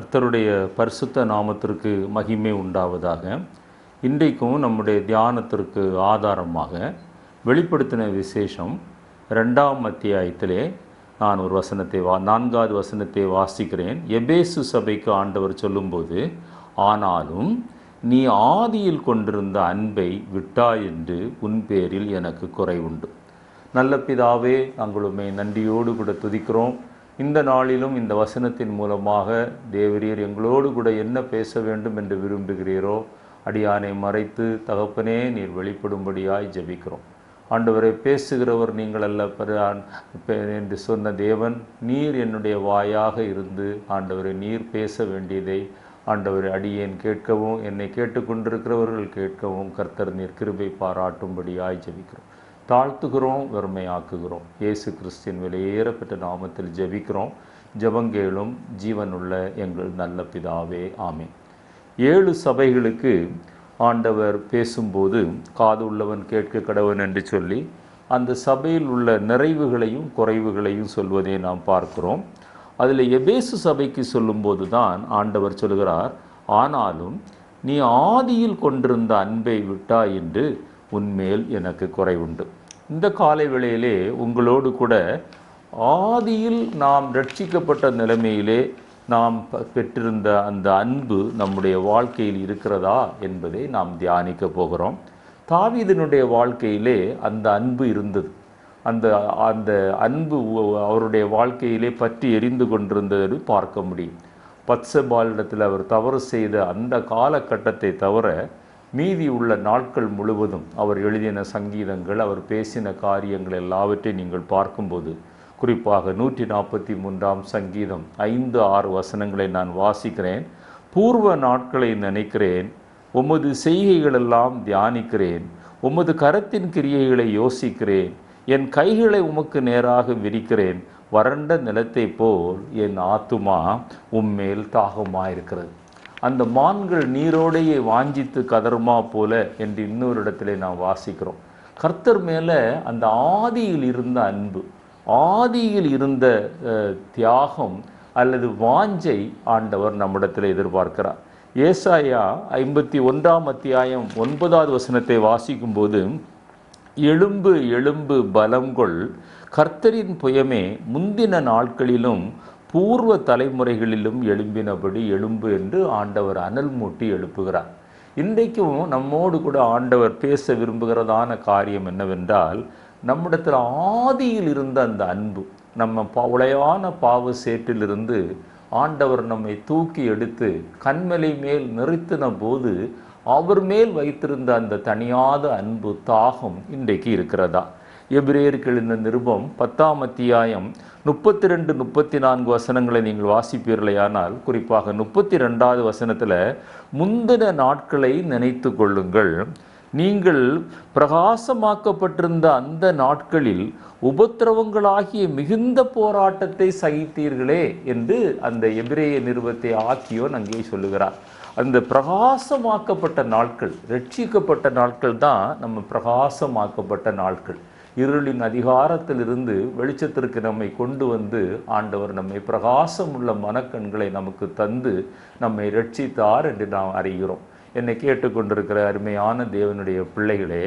கர்த்தருடைய பரிசுத்த நாமத்திற்கு மகிமை உண்டாவதாக. இன்றைக்கும் நம்முடைய தியானத்திற்கு ஆதாரமாக வெளிப்படுத்தின விசேஷம் 2ஆம் அத்தியாயத்திலே நான் ஒரு வசனத்தை 4வது வசனத்தை வாசிக்கிறேன். எபேசு சபைக்கு ஆண்டவர் சொல்லும்போது, ஆனாலும் நீ ஆதியில் கொண்டிருந்த அன்பை விட்டாய் என்று உன் பேரில் எனக்கு குறைவுண்டு. நல்ல பிதாவே, நாங்களுமே நன்றியோடு கூட துதிக்கிறோம். இந்த நாளிலும் இந்த வசனத்தின் மூலமாக தேவரீர் எங்களோடு கூட என்ன பேச வேண்டும் என்று விரும்புகிறீரோ அடியானை மறைத்து தகப்பனே நீர் வெளிப்படும்படியாய் ஜெபிக்கிறோம். ஆண்டவரை பேசுகிறவர் நீங்கள் அல்ல என்று சொன்ன தேவன், நீர் என்னுடைய வாயாக இருந்து ஆண்டவரை நீர் பேச வேண்டியதை ஆண்டவரை அடியேன் கேட்கவும் என்னை கேட்டுக்கொண்டிருக்கிறவர்கள் கேட்கவும் கர்த்தர் நீர் கிருபை பாராட்டும்படியாய் ஜெபிக்கிறோம். தாழ்த்துகிறோம், வெறுமையாக்குகிறோம். இயேசு கிறிஸ்தின் விலையேறப்பட்ட நாமத்தில் ஜெபிக்கிறோம். ஜெபங்கேளும் ஜீவனுள்ள எங்கள் நல்ல பிதாவே, ஆமென். 7 சபைகளுக்கு ஆண்டவர் பேசும்போது காது உள்ளவன் கேட்க கடவன் என்று சொல்லி அந்த சபையில் உள்ள நிறைவுகளையும் குறைவுகளையும் சொல்வதை நாம் பார்க்கிறோம். அதில் எபேசு சபைக்கு சொல்லும்போது தான் ஆண்டவர் சொல்கிறார், ஆனாலும் நீ ஆதியில் கொண்டிருந்த அன்பை விட்டாய் என்று உன்மேல் எனக்கு குறைவுண்டு. இந்த காலை வேளையிலே உங்களோடு கூட ஆதியில் நாம் ரட்சிக்கப்பட்ட நிலைமையிலே நாம் பெற்றிருந்த அந்த அன்பு நம்முடைய வாழ்க்கையில் இருக்கிறதா என்பதை நாம் தியானிக்க போகிறோம். தாவீதினுடைய வாழ்க்கையிலே அந்த அன்பு இருந்தது. அந்த அந்த அன்பு அவருடைய வாழ்க்கையிலே பற்றி எரிந்து கொண்டிருந்தது பார்க்க முடியும். பத்சபாலிடத்தில் அவர் தவறு செய்த அந்த காலகட்டத்தை தவிர மீதி உள்ள நாட்கள் முழுவதும் அவர் எழுதின சங்கீதங்கள், அவர் பேசின காரியங்கள் எல்லாவற்றையும் நீங்கள் பார்க்கும்போது, குறிப்பாக 143ஆம் சங்கீதம் 5-6 வசனங்களை நான் வாசிக்கிறேன். பூர்வ நாட்களை நினைக்கிறேன், உமது செய்கைகளெல்லாம் தியானிக்கிறேன், உமது கரத்தின் கிரியைகளை யோசிக்கிறேன், என் கைகளை உமக்கு நேராக விரிக்கிறேன், வறண்ட நிலத்தை போல் என் ஆத்துமா உம்மேல் தாகமாயிருக்கிறது. அந்த மான்கள் நீரோடையை வாஞ்சித்து கதருமா போல என்று இன்னொரு இடத்துல நாம் வாசிக்கிறோம். கர்த்தர் மேலே அந்த ஆதியில் இருந்த அன்பு, ஆதியில் இருந்த தியாகம் அல்லது வாஞ்சை ஆண்டவர் நம்மிடத்தில் எதிர்பார்க்கிறார். ஏசாயா 51ஆம் அத்தியாயம் 9வது வசனத்தை வாசிக்கும்போது, எழும்பு எழும்பு பலங்கொள், கர்த்தரின் புயமே முந்தின நாட்களிலும் பூர்வ தலைமுறைகளிலும் எழும்பினபடி எழும்பு என்று ஆண்டவர் அனல் மூட்டி எழுப்புகிறார். இன்றைக்கும் நம்மோடு கூட ஆண்டவர் பேச விரும்புகிறதான காரியம் என்னவென்றால், நம்மிடத்தில் ஆதியில் இருந்த அந்த அன்பு, நம்ம உளையான பாவ சேற்றிலிருந்து ஆண்டவர் நம்மை தூக்கி எடுத்து கண்மலை மேல் நிறுத்தின போது அவர் மேல் வைத்திருந்த அந்த தனியாத அன்பு தாகம் இன்றைக்கு இருக்கிறதா? எபிரேயருக்கு எழுதின நிருபம் 10ஆம் அத்தியாயம் 32-34 வசனங்களை நீங்கள் வாசிப்பீர்களேயானால், குறிப்பாக 32வது வசனத்தில், முந்தின நாட்களை நினைத்து கொள்ளுங்கள், நீங்கள் பிரகாசமாக்கப்பட்டிருந்த அந்த நாட்களில் உபத்திரவங்களாகிய மிகுந்த போராட்டத்தை சகித்தீர்களே என்று அந்த எபிரேய நிருபத்தை ஆக்கியோன் அங்கே சொல்லுகிறார். அந்த பிரகாசமாக்கப்பட்ட நாட்கள், ரட்சிக்கப்பட்ட நாட்கள் தான் நம்ம பிரகாசமாக்கப்பட்ட நாட்கள். இருளின் அதிகாரத்திலிருந்து வெளிச்சத்திற்கு நம்மை கொண்டு வந்து ஆண்டவர் நம்மை பிரகாசம் உள்ள மனக்கண்களை நமக்கு தந்து நம்மை ரட்சித்தார் என்று நாம் அறிகிறோம். என்னை கேட்டுக்கொண்டிருக்கிற அருமையான தேவனுடைய பிள்ளைகளே,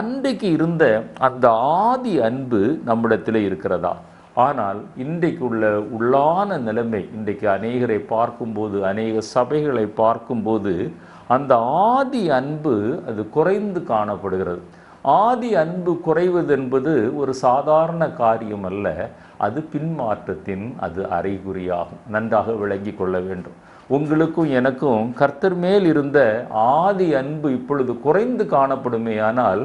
அன்றைக்கு இருந்த அந்த ஆதி அன்பு நம்மிடத்தில் இருக்கிறதா? ஆனால் இன்றைக்கு உள்ள உள்ளான நிலைமை, இன்றைக்கு அநேகரை பார்க்கும்போது, அநேக சபைகளை பார்க்கும்போது அந்த ஆதி அன்பு அது குறைந்து காணப்படுகிறது. ஆதி அன்பு குறைவது என்பது ஒரு சாதாரண காரியம் அல்ல, அது பின்மாற்றத்தின் அது அறிகுறியாகும். நன்றாக விளங்கி கொள்ள வேண்டும். உங்களுக்கும் எனக்கும் கர்த்தர் மேல் இருந்த ஆதி அன்பு இப்பொழுது குறைந்து காணப்படுமே, ஆனால்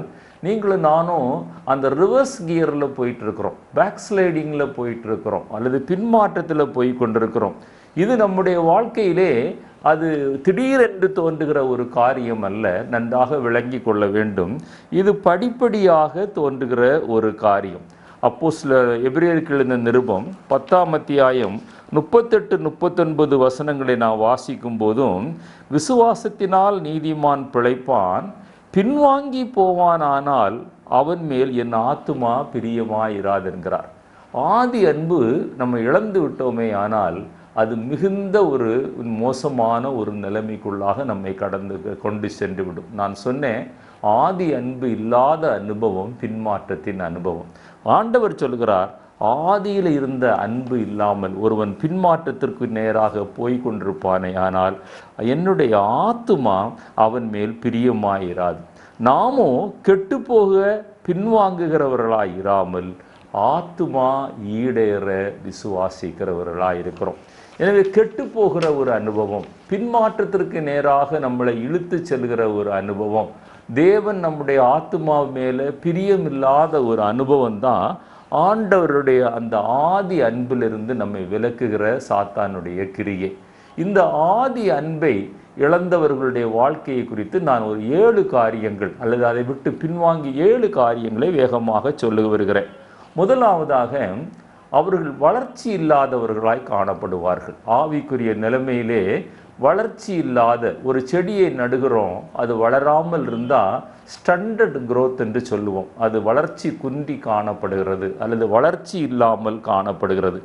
நீங்களும் நானும் அந்த ரிவர்ஸ் கியரில் போயிட்டுருக்கிறோம், பேக் ஸ்லைடிங்கில் போயிட்டுருக்கிறோம், அல்லது பின்மாற்றத்தில் போய் கொண்டிருக்கிறோம். இது நம்முடைய வாழ்க்கையிலே அது திடீரென்று தோன்றுகிற ஒரு காரியம் அல்ல, நன்றாக விளங்கி கொள்ள வேண்டும். இது படிப்படியாக தோன்றுகிற ஒரு காரியம். அப்போஸ்தலர் எபிரேயருக்கு எழுதின நிருபம் 10ஆம் அத்தியாயம் 38-39 வசனங்களை நான் வாசிக்கும் போதும், விசுவாசத்தினால் நீதிமான் பிழைப்பான், பின்வாங்கி போவானானால் அவன் மேல் என் ஆத்துமா பிரியமாயிராது என்கிறார். ஆதி அன்பு நம்ம இழந்து விட்டோமே, ஆனால் அது மிகுந்த ஒரு மோசமான ஒரு நிலைமைக்குள்ளாக நம்மை கொண்டு சென்று விடும். நான் சொன்னேன், ஆதி அன்பு இல்லாத அனுபவம் பின்மாற்றத்தின் அனுபவம். ஆண்டவர் சொல்கிறார், ஆதியில் இருந்த அன்பு இல்லாமல் ஒருவன் பின்மாற்றத்திற்கு நேராக போய் கொண்டிருப்பானே, ஆனால் என்னுடைய ஆத்துமா அவன் மேல் பிரியமாயிராது. நாமோ கெட்டுப்போக பின்வாங்குகிறவர்களாய் இராமல் ஆத்துமா ஈடேற விசுவாசிக்கிறவர்களாய் இருக்கிறோம். எனவே கெட்டு போகிற ஒரு அனுபவம், பின்மாற்றத்திற்கு நேராக நம்மளை இழுத்து செல்கிற ஒரு அனுபவம், தேவன் நம்முடைய ஆத்துமா மேலே பிரியமில்லாத ஒரு அனுபவம் தான் ஆண்டவருடைய அந்த ஆதி அன்பிலிருந்து நம்மை விலக்குகிற சாத்தானுடைய கிரியை. இந்த ஆதி அன்பை இழந்தவர்களுடைய வாழ்க்கையை குறித்து நான் ஒரு 7 காரியங்கள் அல்லது அதை விட்டு பின்வாங்கி 7 காரியங்களை வேகமாக சொல்லி வருகிறேன். முதலாவதாக, அவர்கள் வளர்ச்சி இல்லாதவர்களாய் காணப்படுவார்கள். ஆவிக்குரிய நிலைமையிலே வளர்ச்சி இல்லாத ஒரு செடியை நடுகிறோம், அது வளராமல் இருந்தால் ஸ்டண்டட் growth என்று சொல்லுவோம். அது வளர்ச்சி குன்றி காணப்படுகிறது அல்லது வளர்ச்சி இல்லாமல் காணப்படுகிறது.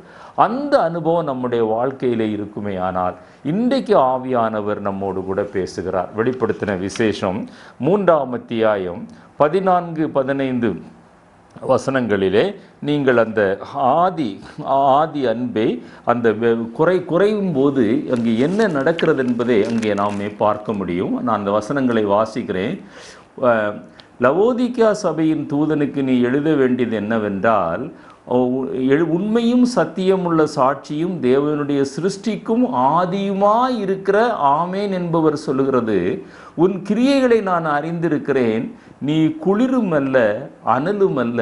அந்த அனுபவம் நம்முடைய வாழ்க்கையிலே இருக்குமே ஆனால் இன்றைக்கு ஆவியானவர் நம்மோடு கூட பேசுகிறார். வெளிப்படுத்தின விசேஷம் 3ஆம் அத்தியாயம் 14-15 வசனங்களிலே நீங்கள் அந்த ஆதி அன்பை அந்த குறையும் போது அங்கே என்ன நடக்கிறது என்பதை அங்கே நாம் பார்க்க முடியும். நான் அந்த வசனங்களை வாசிக்கிறேன். லவோதிக்கா சபையின் தூதனுக்கு நீ எழுத வேண்டியது என்னவென்றால், உண்மையும் சத்தியமுள்ள சாட்சியும் தேவனுடைய சிருஷ்டிக்கும் ஆதியுமாய் இருக்கிற ஆமேன் என்பவர் சொல்லுகிறது, உன் கிரியைகளை நான் அறிந்திருக்கிறேன். நீ குளிரும் அல்ல அனலும் அல்ல,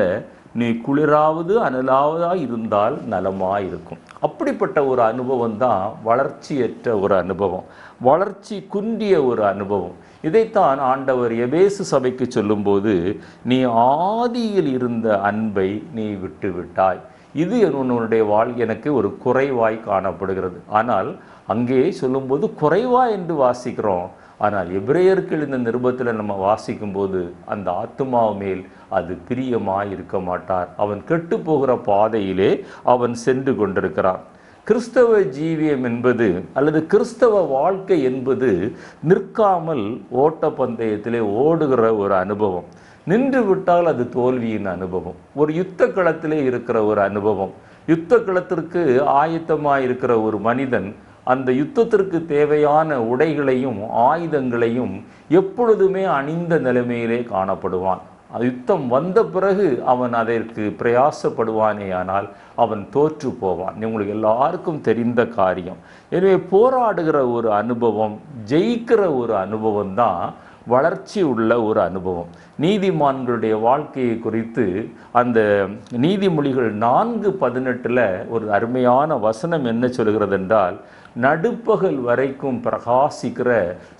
நீ குளிராவது அனலாவதா இருந்தால் நலமாயிருக்கும். அப்படிப்பட்ட ஒரு அனுபவம் தான் வளர்ச்சியற்ற ஒரு அனுபவம், வளர்ச்சி குன்றிய ஒரு அனுபவம். இதைத்தான் ஆண்டவர் எபேசு சபைக்கு சொல்லும்போது, நீ ஆதியில் இருந்த அன்பை நீ விட்டு விட்டாய். இது உன்னுடைய எனக்கு ஒரு குறைவாய் காணப்படுகிறது. ஆனால் அங்கே சொல்லும்போது குறைவா என்று வாசிக்கிறோம். ஆனால் எபிரேயருக்கு இந்த நிருபத்தில் நம்ம வாசிக்கும்போது அந்த ஆத்துமா மேல் அது பிரியமாய் இருக்க மாட்டார். அவன் கெட்டு போகிற பாதையிலே அவன் சென்று கொண்டிருக்கிறான். கிறிஸ்தவ ஜீவியம் என்பது அல்லது கிறிஸ்தவ வாழ்க்கை என்பது நிற்காமல் ஓட்டப்பந்தயத்திலே ஓடுகிற ஒரு அனுபவம். நின்று விட்டால் அது தோல்வியின் அனுபவம். ஒரு யுத்த களத்திலே இருக்கிற ஒரு அனுபவம். யுத்த களத்திற்கு ஆயத்தமாக இருக்கிற ஒரு மனிதன் அந்த யுத்தத்திற்கு தேவையான உடைகளையும் ஆயுதங்களையும் எப்பொழுதுமே அணிந்த நிலைமையிலே காணப்படுவான். யுத்தம் வந்த பிறகு அவன் அதற்கு பிரயாசப்படுவானே ஆனால் அவன் தோற்று போவான். உங்களுக்கு எல்லாருக்கும் தெரிந்த காரியம். எனவே போராடுகிற ஒரு அனுபவம், ஜெயிக்கிற ஒரு அனுபவம் தான் வளர்ச்சி உள்ள ஒரு அனுபவம். நீதிமான்களுடைய வாழ்க்கையை குறித்து அந்த நீதிமொழிகள் 4:18 ஒரு அருமையான வசனம் என்ன சொல்கிறது என்றால், நடுப்பகல் வரைக்கும் பிரகாசிக்கிற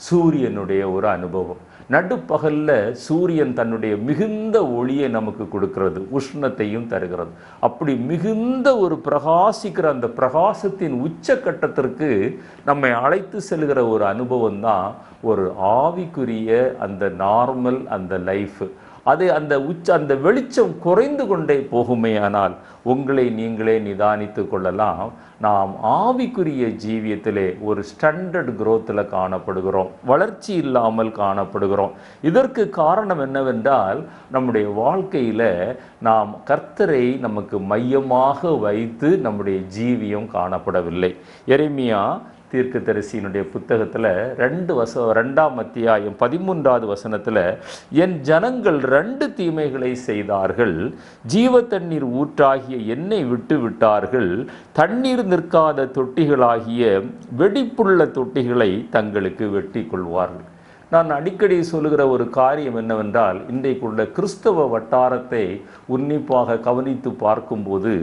சூரியனுடைய ஒரு அனுபவம். நடுப்பகலில் சூரியன் தன்னுடைய மிகுந்த ஒளியை நமக்கு கொடுக்கிறது, உஷ்ணத்தையும் தருகிறது. அப்படி மிகுந்த ஒரு பிரகாசிக்கிற அந்த பிரகாசத்தின் உச்சக்கட்டத்திற்கு நம்மை அழைத்து செல்கிற ஒரு அனுபவம் தான் ஒரு ஆவிக்குரிய அந்த நார்மல் அந்த லைஃப். அது அந்த வெளிச்சம் குறைந்து கொண்டே போகுமேயானால் உங்களை நீங்களே நிதானித்து கொள்ளலாம். நாம் ஆவிக்குரிய ஜீவியத்திலே ஒரு ஸ்டாண்டர்ட் growthல காணப்படுகிறோம், வளர்ச்சி இல்லாமல் காணப்படுகிறோம். இதற்கு காரணம் என்னவென்றால், நம்முடைய வாழ்க்கையில் நாம் கர்த்தரை நமக்கு மையமாக வைத்து நம்முடைய ஜீவியம் காணப்படவில்லை. எரேமியா தீர்க்கதரிசியினுடைய புத்தகத்தில் 2ஆம் அத்தியாயம் 13வது வசனத்தில், என் ஜனங்கள் 2 தீமைகளை செய்தார்கள், ஜீவ தண்ணீர் ஊற்றாகிய என்னை விட்டு விட்டார்கள், தண்ணீர் நிற்காத தொட்டிகளாகிய வெடிப்புள்ள தொட்டிகளை தங்களுக்கு வெட்டி கொள்வார்கள். நான் அடிக்கடி சொல்லுகிற ஒரு காரியம் என்னவென்றால், இன்றைக்குள்ள கிறிஸ்தவ வட்டாரத்தை உன்னிப்பாக கவனித்து பார்க்கும்போது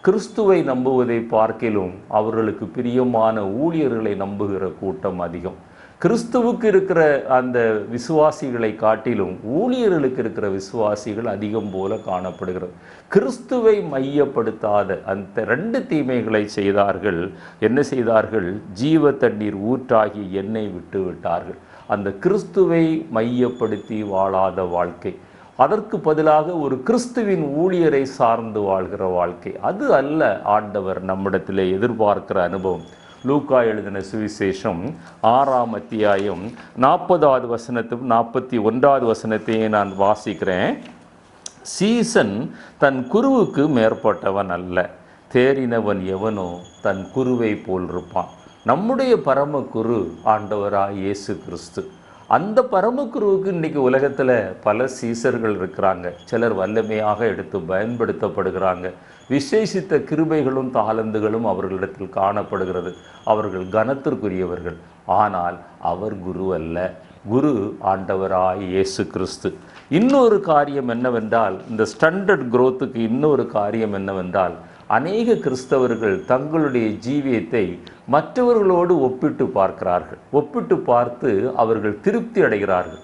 கிறிஸ்துவை நம்புவதை பார்க்கிலும் அவர்களுக்கு பிரியமான ஊழியர்களை நம்புகிற கூட்டம் அதிகம். கிறிஸ்துவுக்கு இருக்கிற அந்த விசுவாசிகளை காட்டிலும் ஊழியர்களுக்கு இருக்கிற விசுவாசிகள் அதிகம் போல காணப்படுகிறது. கிறிஸ்துவை மையப்படுத்தாத அந்த 2 தீமைகளை செய்தார்கள். என்ன செய்தார்கள்? ஜீவ தண்ணீர் ஊற்றாகி எண்ணெய் விட்டு விட்டார்கள். அந்த கிறிஸ்துவை மையப்படுத்தி வாழாத வாழ்க்கை, அதற்கு பதிலாக ஒரு கிறிஸ்துவின் ஊழியரை சார்ந்து வாழ்கிற வாழ்க்கை, அது அல்ல ஆண்டவர் நம்மிடத்தில் எதிர்பார்க்கிற அனுபவம். லூக்கா எழுதின சுவிசேஷம் 6ஆம் அத்தியாயம் 40வது வசனத்தும் 41வது வசனத்தையும் நான் வாசிக்கிறேன். சீசன் தன் குருவுக்கு மேற்பட்டவன் அல்ல, தேறினவன் எவனோ தன் குருவை போல் இருப்பான். நம்முடைய பரமகுரு ஆண்டவராய் இயேசு கிறிஸ்து. அந்த பரமகுருவுக்கு இன்றைக்கி உலகத்தில் பல சீசர்கள் இருக்கிறாங்க. சிலர் வல்லமையாக எடுத்து பயன்படுத்தப்படுகிறாங்க. விசேஷித்த கிருபைகளும் தாளந்துகளும் அவர்களிடத்தில் காணப்படுகிறது. அவர்கள் கனத்திற்குரியவர்கள். ஆனால் அவர் குரு அல்ல. குரு ஆண்டவராய் இயேசு கிறிஸ்து. இன்னொரு காரியம் என்னவென்றால், இந்த ஸ்டாண்டர்ட் குரோத்துக்கு இன்னொரு காரியம் என்னவென்றால், அநேக கிறிஸ்தவர்கள் தங்களுடைய ஜீவியத்தை மற்றவர்களோடு ஒப்பிட்டு பார்க்கிறார்கள். ஒப்பிட்டு பார்த்து அவர்கள் திருப்தி அடைகிறார்கள்.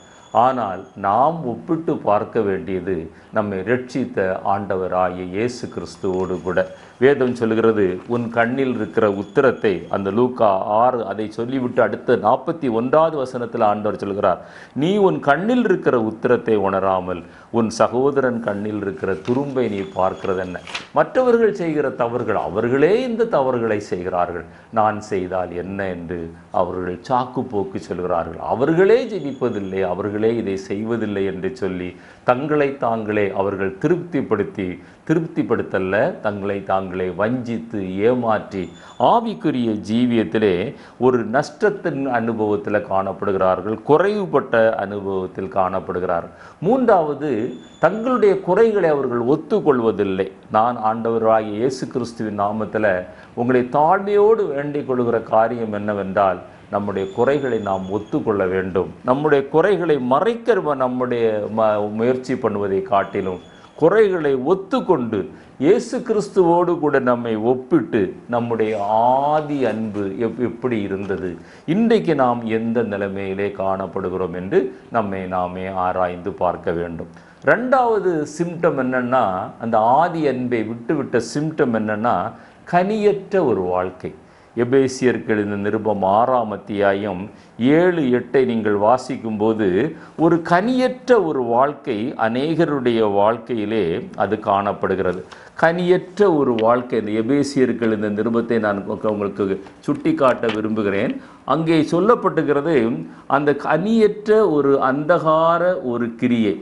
ஆனால் நாம் ஒப்பிட்டு பார்க்க வேண்டியது நம்மை ரட்சித்த ஆண்டவராகிய இயேசு கிறிஸ்துவோடு கூட. வேதம் சொல்கிறது, உன் கண்ணில் இருக்கிற உத்திரத்தை, அந்த லூக்கா 6 அதை சொல்லிவிட்டு அடுத்த 41வது வசனத்தில் ஆண்டவர் சொல்கிறார், நீ உன் கண்ணில் இருக்கிற உத்திரத்தை உணராமல் உன் சகோதரன் கண்ணில் இருக்கிற துரும்பை நீ பார்க்கிறது என்ன? மற்றவர்கள் செய்கிற தவறுகள், அவர்களே இந்த தவறுகளை செய்கிறார்கள், நான் செய்தால் என்ன என்று அவர்கள் சாக்கு போக்கு சொல்கிறார்கள். அவர்களே ஜெபிப்பதில்லை, அவர்களே இதை செய்வதில்லை என்று சொல்லி தங்களை தாங்களே அவர்கள் திருப்திப்படுத்தல்ல, தங்களை தாங்களே வஞ்சித்து ஏமாற்றி ஆவிக்குரிய ஜீவியத்திலே ஒரு நஷ்டத்தின் அனுபவத்தில் காணப்படுகிறார்கள், குறைவுபட்ட அனுபவத்தில் காணப்படுகிறார்கள். மூன்றாவது, தங்களுடைய குறைகளை அவர்கள் ஒத்துக்கொள்வதில்லை. நான் ஆண்டவராகிய இயேசு கிறிஸ்துவின் நாமத்தில் உங்களை தாழ்மையோடு வேண்டிக் கொள்கிற காரியம் என்னவென்றால், நம்முடைய குறைகளை நாம் ஒத்துக்கொள்ள வேண்டும். நம்முடைய குறைகளை மறைக்க நம்முடைய முயற்சி பண்ணுவதை காட்டிலும் குறைகளை ஒத்துக்கொண்டு இயேசு கிறிஸ்துவோடு கூட நம்மை ஒப்பிட்டு நம்முடைய ஆதி அன்பு எப்படி இருந்தது, இன்றைக்கு நாம் எந்த நிலைமையிலே காணப்படுகிறோம் என்று நாமே ஆராய்ந்து பார்க்க வேண்டும். ரெண்டாவது சிம்டம் என்னன்னா, அந்த ஆதி அன்பை விட்டுவிட்ட சிம்டம் என்னன்னா, கனியற்ற ஒரு வாழ்க்கை. எபேசியருக்கு எழுதின நிருபம் 6ஆம் அத்தியாயம் 7-8 நீங்கள் வாசிக்கும்போது ஒரு கனியற்ற ஒரு வாழ்க்கை அநேகருடைய வாழ்க்கையிலே அது காணப்படுகிறது. கனியற்ற ஒரு வாழ்க்கை, இந்த எபேசியருக்கு எழுதின நிருபத்தை நான் உங்களுக்கு சுட்டி காட்ட விரும்புகிறேன். அங்கே சொல்லப்பட்டுகிறது, அந்த கனியற்ற ஒரு அந்தகார ஒரு கிரியை.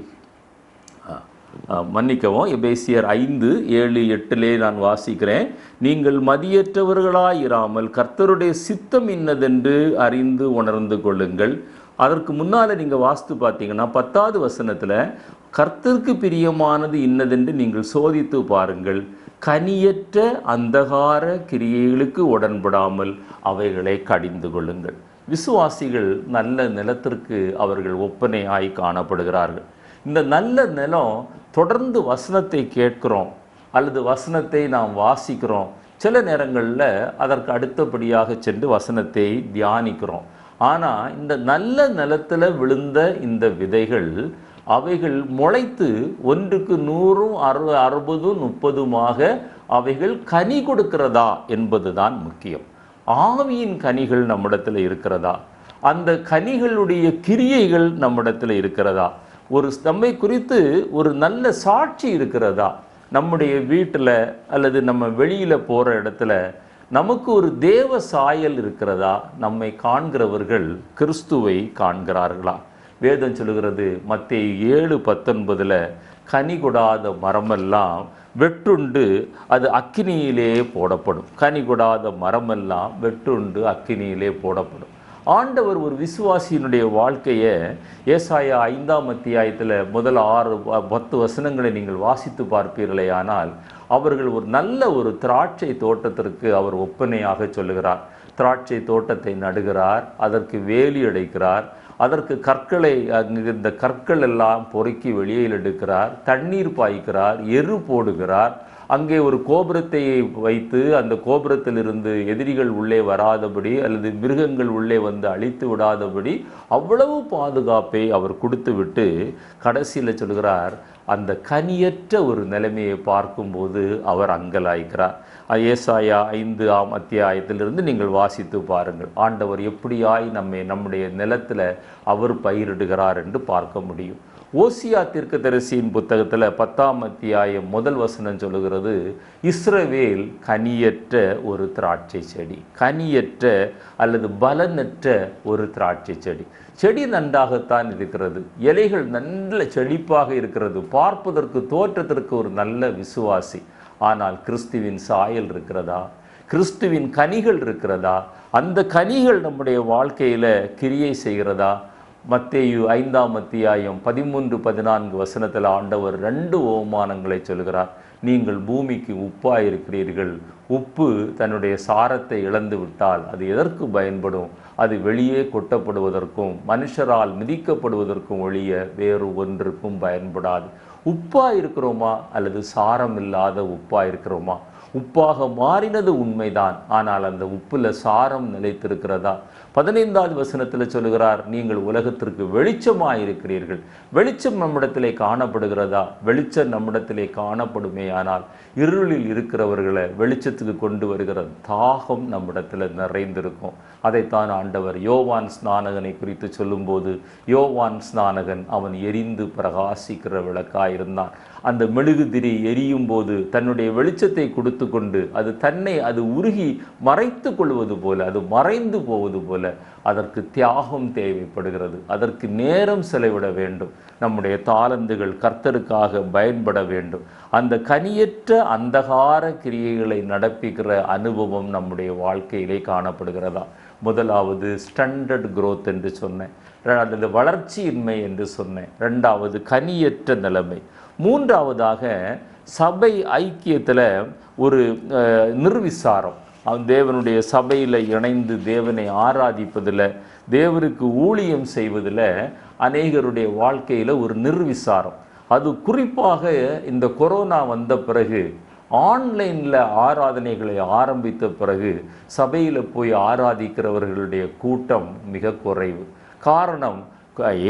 மன்னிக்கவும், எபேசியர் 5:7-8 நான் வாசிக்கிறேன். நீங்கள் மதியற்றவர்களாயிராமல் கர்த்தருடைய சித்தம் இன்னதென்று அறிந்து உணர்ந்து கொள்ளுங்கள். அதற்கு முன்னால் நீங்கள் வாசித்து பார்த்தீங்கன்னா 10வது வசனத்தில், கர்த்தருக்கு பிரியமானது இன்னதென்று நீங்கள் சோதித்து பாருங்கள், கனியற்ற அந்தகார கிரியைகளுக்கு உடன்படாமல் அவைகளை கடிந்து கொள்ளுங்கள். விசுவாசிகள் நல்ல நிலத்திற்கு அவர்கள் ஒப்பனையாய் காணப்படுகிறார்கள். இந்த நல்ல நிலம் தொடர்ந்து வசனத்தை கேட்கிறோம் அல்லது வசனத்தை நாம் வாசிக்கிறோம். சில நேரங்களில் அதற்கு அடுத்தபடியாக சென்று வசனத்தை தியானிக்கிறோம். ஆனால் இந்த நல்ல நிலத்தில் விழுந்த இந்த விதைகள், அவைகள் முளைத்து 1க்கு 100, 60, 30 அவைகள் கனி கொடுக்கிறதா என்பதுதான் முக்கியம். ஆவியின் கனிகள் நம்மிடத்தில் இருக்கிறதா? அந்த கனிகளுடைய கிரியைகள் நம்மிடத்தில் இருக்கிறதா? ஒரு நம்மை குறித்து ஒரு நல்ல சாட்சி இருக்கிறதா? நம்முடைய வீட்டில் அல்லது நம்ம வெளியில் போகிற இடத்துல நமக்கு ஒரு தேவ சாயல் இருக்கிறதா? நம்மை காண்கிறவர்கள் கிறிஸ்துவை காண்கிறார்களா? வேதம் சொல்லுகிறது, மத்தேயு 7:19, கனி கொடாத மரமெல்லாம் வெட்டுண்டு அது அக்கினியிலே போடப்படும். கனி கொடாத மரமெல்லாம் வெட்டுண்டு அக்கினியிலே போடப்படும். ஆண்டவர் ஒரு விசுவாசியினுடைய வாழ்க்கையை ஏசாயா 5ஆம் அத்தியாயத்தில் முதல் 6-10 வசனங்களை நீங்கள் வாசித்து பார்ப்பீர்களே, ஆனால் அவர்கள் ஒரு நல்ல ஒரு திராட்சை தோட்டத்திற்கு அவர் ஒப்பனையாக சொல்லுகிறார். திராட்சை தோட்டத்தை நடுகிறார், அதற்கு வேலி அடைக்கிறார், அதற்கு கற்களை, இந்த கற்கள் எல்லாம் பொறுக்கி வெளியில் எடுக்கிறார், தண்ணீர் பாய்க்கிறார், எரு போடுகிறார். அங்கே ஒரு கோபுரத்தை வைத்து அந்த கோபுரத்திலிருந்து எதிரிகள் உள்ளே வராதபடி அல்லது மிருகங்கள் உள்ளே வந்து அழித்து விடாதபடி அவ்வளவு பாதுகாப்பை அவர் கொடுத்து விட்டு கடைசியில் சொல்கிறார், அந்த கனியற்ற ஒரு நிலைமையை பார்க்கும்போது அவர் அங்கலாய்க்கிறார். ஏசாயா 5ஆம் அத்தியாயத்திலிருந்து நீங்கள் வாசித்து பாருங்கள். ஆண்டவர் எப்படியாய் நம்முடைய நிலத்தில் அவர் பயிரிடுகிறார் என்று பார்க்க முடியும். ஓசியா தீர்க்கதரிசியின் புத்தகத்தில் 10ஆம் அத்தியாயம் முதல் வசனம் சொல்லுகிறது, சொல்லுகிறது, இஸ்ரவேல் கனியற்ற ஒரு திராட்சை செடி, கனியற்ற அல்லது பலனற்ற ஒரு திராட்சை செடி. செடி நன்றாகத்தான் இருக்கிறது, இலைகள் நல்ல செழிப்பாக இருக்கிறது, பார்ப்பதற்கு தோற்றத்திற்கு ஒரு நல்ல விசுவாசி. ஆனால் கிறிஸ்துவின் சாயல் இருக்கிறதா? கிறிஸ்துவின் கனிகள் இருக்கிறதா? அந்த கனிகள் நம்முடைய வாழ்க்கையில் கிரியை செய்கிறதா? மத்தேயு 5ஆம் அத்தியாயம் 13-14 வசனத்தில் ஆண்டவர் 2 உவமானங்களை சொல்கிறார். நீங்கள் பூமிக்கு உப்பாய் இருக்கிறீர்கள். உப்பு தன்னுடைய சாரத்தை இழந்து விட்டால் அது எதற்கு பயன்படும்? அது வெளியே கொட்டப்படுவதற்கும் மனுஷரால் மிதிக்கப்படுவதற்கும் ஒழிய வேறு ஒன்றுக்கும் பயன்படாது. உப்பா இருக்கிறோமா அல்லது சாரம் இல்லாத உப்பா இருக்கிறோமா? உப்பாக மாறினது உண்மைதான், ஆனால் அந்த உப்புல சாரம் நிலைத்திருக்கிறதா? 15வது வசனத்தில் சொல்லுகிறார், நீங்கள் உலகத்திற்கு வெளிச்சமாயிருக்கிறீர்கள். வெளிச்சம் நம்மிடத்திலே காணப்படுகிறதா? வெளிச்சம் நம்மிடத்திலே காணப்படுமே, ஆனால் இருளில் இருக்கிறவர்களை வெளிச்சத்துக்கு கொண்டு வருகிற தாகம் நம்மிடத்தில் நிறைந்திருக்கும். அதைத்தான் ஆண்டவர் யோவான் ஸ்நானகனை குறித்து சொல்லும்போது, யோவான் ஸ்நானகன் அவன் எரிந்து பிரகாசிக்கிற விளக்காயிருந்தான். அந்த மெழுகுதிரி எரியும் போது தன்னுடைய வெளிச்சத்தை கொடுத்து கொண்டு அது உருகி மறைத்து கொள்வது போல, அது மறைந்து போவது போல அதற்கு தியாகம் தேவைப்படுகிறது. அதற்கு நேரம் செலவிட வேண்டும். நம்முடைய தாளந்துகள் கர்த்தருக்காக பயன்பட வேண்டும். அந்த கனியற்ற அந்தகார கிரியைகளை நடப்பிக்கிற அனுபவம் நம்முடைய வாழ்க்கையிலே காணப்படுகிறதா? முதலாவது ஸ்டாண்டர்ட் growth என்று சொன்னேன், அல்லது வளர்ச்சியின்மை என்று சொன்னேன். 2வது கனியற்ற நிலைமை. 3வதாக சபை ஐக்கியத்தில் ஒரு நிர்விசாரம். தேவனுடைய சபையில் இணைந்து தேவனை ஆராதிப்பதில், தேவருக்கு ஊழியம் செய்வதில் அநேகருடைய வாழ்க்கையில் ஒரு நிர்விசாரம். அது குறிப்பாக இந்த கொரோனா வந்த பிறகு, ஆன்லைனில் ஆராதனைகளை ஆரம்பித்த பிறகு சபையில் போய் ஆராதிக்கிறவர்களுடைய கூட்டம் மிக குறைவு. காரணம்,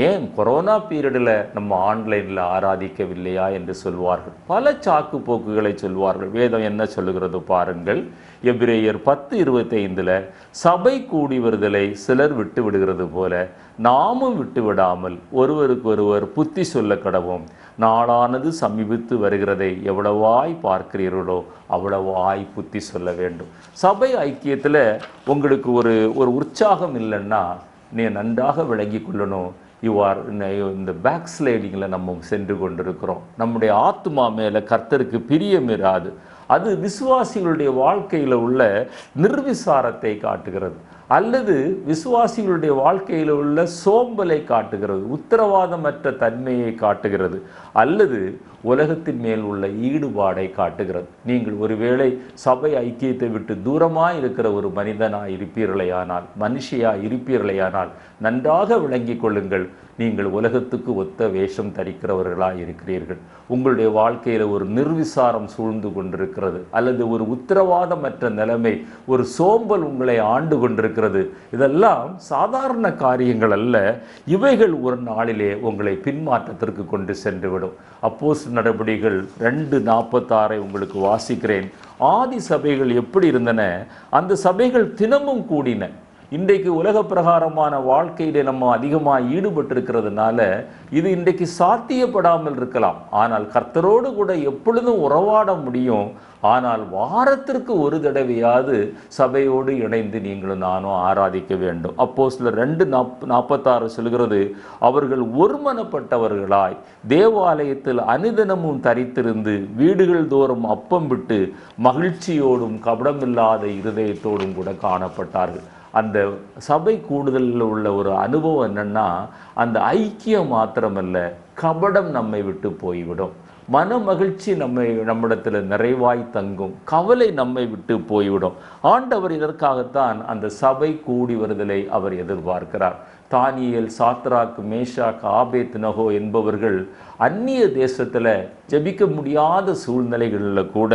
ஏன் கொரோனா பீரியடில் நம்ம ஆன்லைனில் ஆராதிக்கவில்லையா என்று சொல்வார்கள். பல சாக்கு போக்குகளை சொல்வார்கள். வேதம் என்ன சொல்லுகிறது பாருங்கள். எபிரேயர் 10:25 சபை கூடி வருதலை சிலர் விட்டு விடுகிறது போல நாமும் விட்டு விடாமல் ஒருவருக்கு ஒருவர் புத்தி சொல்ல கடவோம். நாளானது சமீபித்து வருகிறதை எவ்வளவாய் பார்க்கிறீர்களோ அவ்வளவாய் புத்தி சொல்ல வேண்டும். சபை ஐக்கியத்தில் உங்களுக்கு ஒரு உற்சாகம் இல்லைன்னா நீ நன்றாக விளங்கி கொள்ளணும். இந்த பேக் ஸ்லைடிங்கில் நம்ம சென்று கொண்டிருக்கிறோம். நம்முடைய ஆத்மா மேலே கர்த்தருக்கு பிரியம் இராது. அது விசுவாசிகளுடைய வாழ்க்கையில் உள்ள நிர்விசாரத்தை காட்டுகிறது, அல்லது விசுவாசிகளுடைய வாழ்க்கையில் உள்ள சோம்பலை காட்டுகிறது, உத்தரவாதமற்ற தன்மையை காட்டுகிறது, அல்லது உலகத்தின் மேல் உள்ள ஈடுபாடை காட்டுகிறது. நீங்கள் ஒருவேளை சபை ஐக்கியத்தை விட்டு தூரமாக இருக்கிற ஒரு மனிதனாக இருப்பீர்களேயானால், மனுஷியாக இருப்பீர்களேயானால் நன்றாக விளங்கி கொள்ளுங்கள். நீங்கள் உலகத்துக்கு ஒத்த வேஷம் தரிக்கிறவர்களாக இருக்கிறீர்கள். உங்களுடைய வாழ்க்கையில் ஒரு நிர்விசாரம் சூழ்ந்து கொண்டிருக்கிறது, அல்லது ஒரு உத்தரவாதமற்ற நிலைமை, ஒரு சோம்பல் உங்களை ஆண்டு கொண்டிருக்கிறது. இதெல்லாம் சாதாரண காரியங்கள் அல்ல. இவைகள் ஒரு நாளிலே உங்களை பின்மாற்றத்திற்கு கொண்டு சென்றுவிடும். அப்போஸ்தலர் நடபடிகள் 2:46 உங்களுக்கு வாசிக்கிறேன். ஆதி சபைகள் எப்படி இருந்தன? அந்த சபைகள் தினமும் கூடின. இன்றைக்கு உலக பிரகாரமான வாழ்க்கையிலே நம்ம அதிகமாக ஈடுபட்டிருக்கிறதுனால இது இன்றைக்கு சாத்தியப்படாமல் இருக்கலாம். ஆனால் கர்த்தரோடு கூட எப்பொழுதும் உறவாட முடியும். ஆனால் வாரத்திற்கு ஒரு தடவையாவது சபையோடு இணைந்து நீங்களும் நானும் ஆராதிக்க வேண்டும். அப்போஸ்தலர் 2:46 சொல்கிறது, அவர்கள் ஒருமனப்பட்டவர்களாய் தேவாலயத்தில் அனுதினமும் தரித்திருந்து வீடுகள் தோறும் அப்பம் விட்டு மகிழ்ச்சியோடும் கபடமில்லாத இருதயத்தோடும் கூட காணப்பட்டார்கள். அந்த சபை கூடுதலில் உள்ள ஒரு அனுபவம் என்னன்னா, அந்த ஐக்கியம் மாத்திரமல்ல, கபடம் நம்மை விட்டு போய்விடும். மன மகிழ்ச்சி நம்மிடத்தில் நிறைவாய் தங்கும். கவலை நம்மை விட்டு போய்விடும். ஆண்டவர் இதற்காகத்தான் அந்த சபை கூடி வருதலை அவர் எதிர்பார்க்கிறார். தானியேல், சாத்ராக், மேஷாக், ஆபேத்நகோ என்பவர்கள் அந்நிய தேசத்தில் ஜெபிக்க முடியாத சூழ்நிலைகளில் கூட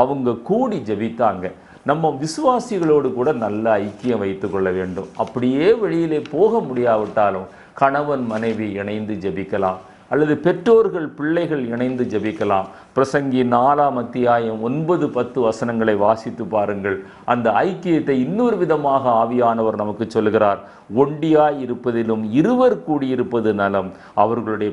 அவங்க கூடி ஜெபித்தாங்க. நம்ம விசுவாசிகளோடு கூட நல்ல ஐக்கியம் வைத்து கொள்ள வேண்டும். அப்படியே வெளியிலே போக முடியாவிட்டாலும் கணவன் மனைவி இணைந்து ஜெபிக்கலாம். அல்லது பெற்றோர்கள் பிள்ளைகள் இணைந்து ஜெபிக்கலாம். பிரசங்கி 4ஆம் அத்தியாயம் 9-10 வசனங்களை வாசித்து பாருங்கள். அந்த ஐக்கியத்தை இன்னொரு விதமாக ஆவியானவர் நமக்கு சொல்லுகிறார். ஒண்டியாய் இருப்பதிலும் இருவர் கூடியிருப்பது நலம், அவர்களுடைய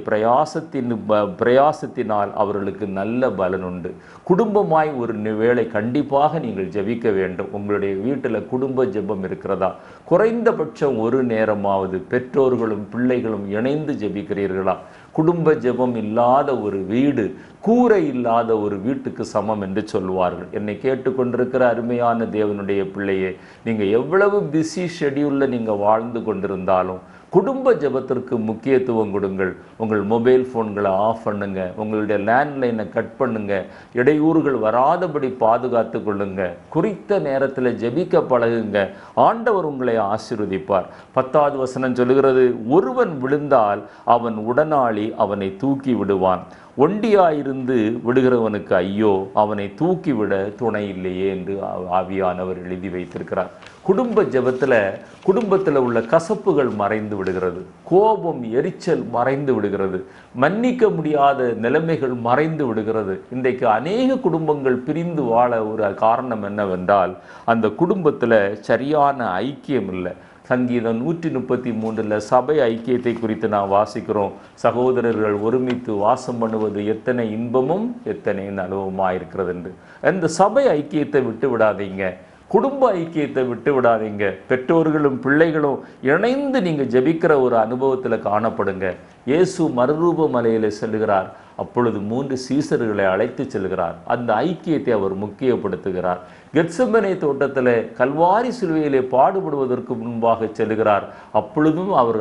பிரயாசத்தினால் அவர்களுக்கு நல்ல பலன் உண்டு. குடும்பமாய் ஒரு வேளை கண்டிப்பாக நீங்கள் ஜெபிக்க வேண்டும். உங்களுடைய வீட்டில் குடும்ப ஜெபம் இருக்கிறதா? குறைந்தபட்சம் ஒரு நேரமாவது பெற்றோர்களும் பிள்ளைகளும் இணைந்து ஜெபிக்கிறீர்களா? குடும்ப ஜெபம் இல்லாத ஒரு வீடு கூரை இல்லாத ஒரு வீட்டுக்கு சமம் என்று சொல்வார்கள். என்னை கேட்டுக்கொண்டிருக்கிற அருமையான தேவனுடைய பிள்ளையே, நீங்கள் எவ்வளவு பிஸி ஷெட்யூலில் நீங்கள் வாழ்ந்து கொண்டிருந்தாலும் குடும்ப ஜெபத்திற்கு முக்கியத்துவம் கொடுங்கள். உங்கள் மொபைல் ஃபோன்களை ஆஃப் பண்ணுங்க, உங்களுடைய லேண்ட்லைனை கட் பண்ணுங்க, இடையூறுகள் வராதபடி பாதுகாத்து கொள்ளுங்க, குறித்த நேரத்தில் ஜெபிக்க பழகுங்க. ஆண்டவர் உங்களை ஆசீர்வதிப்பார். 10வது வசனம் சொல்லுகிறது, ஒருவன் விழுந்தால் அவன் உடனாளி அவனை தூக்கி விடுவான், ஒண்டியாயிருந்து விடுகிறவனுக்கு ஐயோ, அவனை தூக்கிவிட துணை இல்லையே என்று ஆவியானவர் எழுதி வைத்திருக்கிறார். குடும்ப குடும்பத்தில் உள்ள கசப்புகள் மறைந்து விடுகிறது, கோபம் எரிச்சல் மறைந்து விடுகிறது, மன்னிக்க முடியாத நிலைமைகள் மறைந்து விடுகிறது. இன்றைக்கு அநேக குடும்பங்கள் பிரிந்து வாழ ஒரு காரணம் என்னவென்றால், அந்த குடும்பத்தில் சரியான ஐக்கியம் இல்லை. சங்கீதம் 133 சபை ஐக்கியத்தை குறித்து நான் வாசிக்கிறோம். சகோதரர்கள் ஒருமித்து வாசம் பண்ணுவது எத்தனை இன்பமும் எத்தனை நலவுமாயிருக்கிறது என்று. அந்த சபை ஐக்கியத்தை விட்டு விடாதீங்க, குடும்ப ஐக்கியத்தை விட்டு விடாதீங்க. பெற்றோர்களும் பிள்ளைகளும் இணைந்து நீங்கள் ஜெபிக்கிற ஒரு அனுபவத்தில் காணப்படுங்க. இயேசு மறுரூப மலையில் செல்கிறார். அப்பொழுது 3 சீசர்களை அழைத்து செல்கிறார். அந்த ஐக்கியத்தை அவர் முக்கியப்படுத்துகிறார். கெத்செமனே தோட்டத்தில் கல்வாரி சிலுவையிலே பாடுபடுவதற்கு முன்பாக செல்கிறார். அப்பொழுதும் அவர்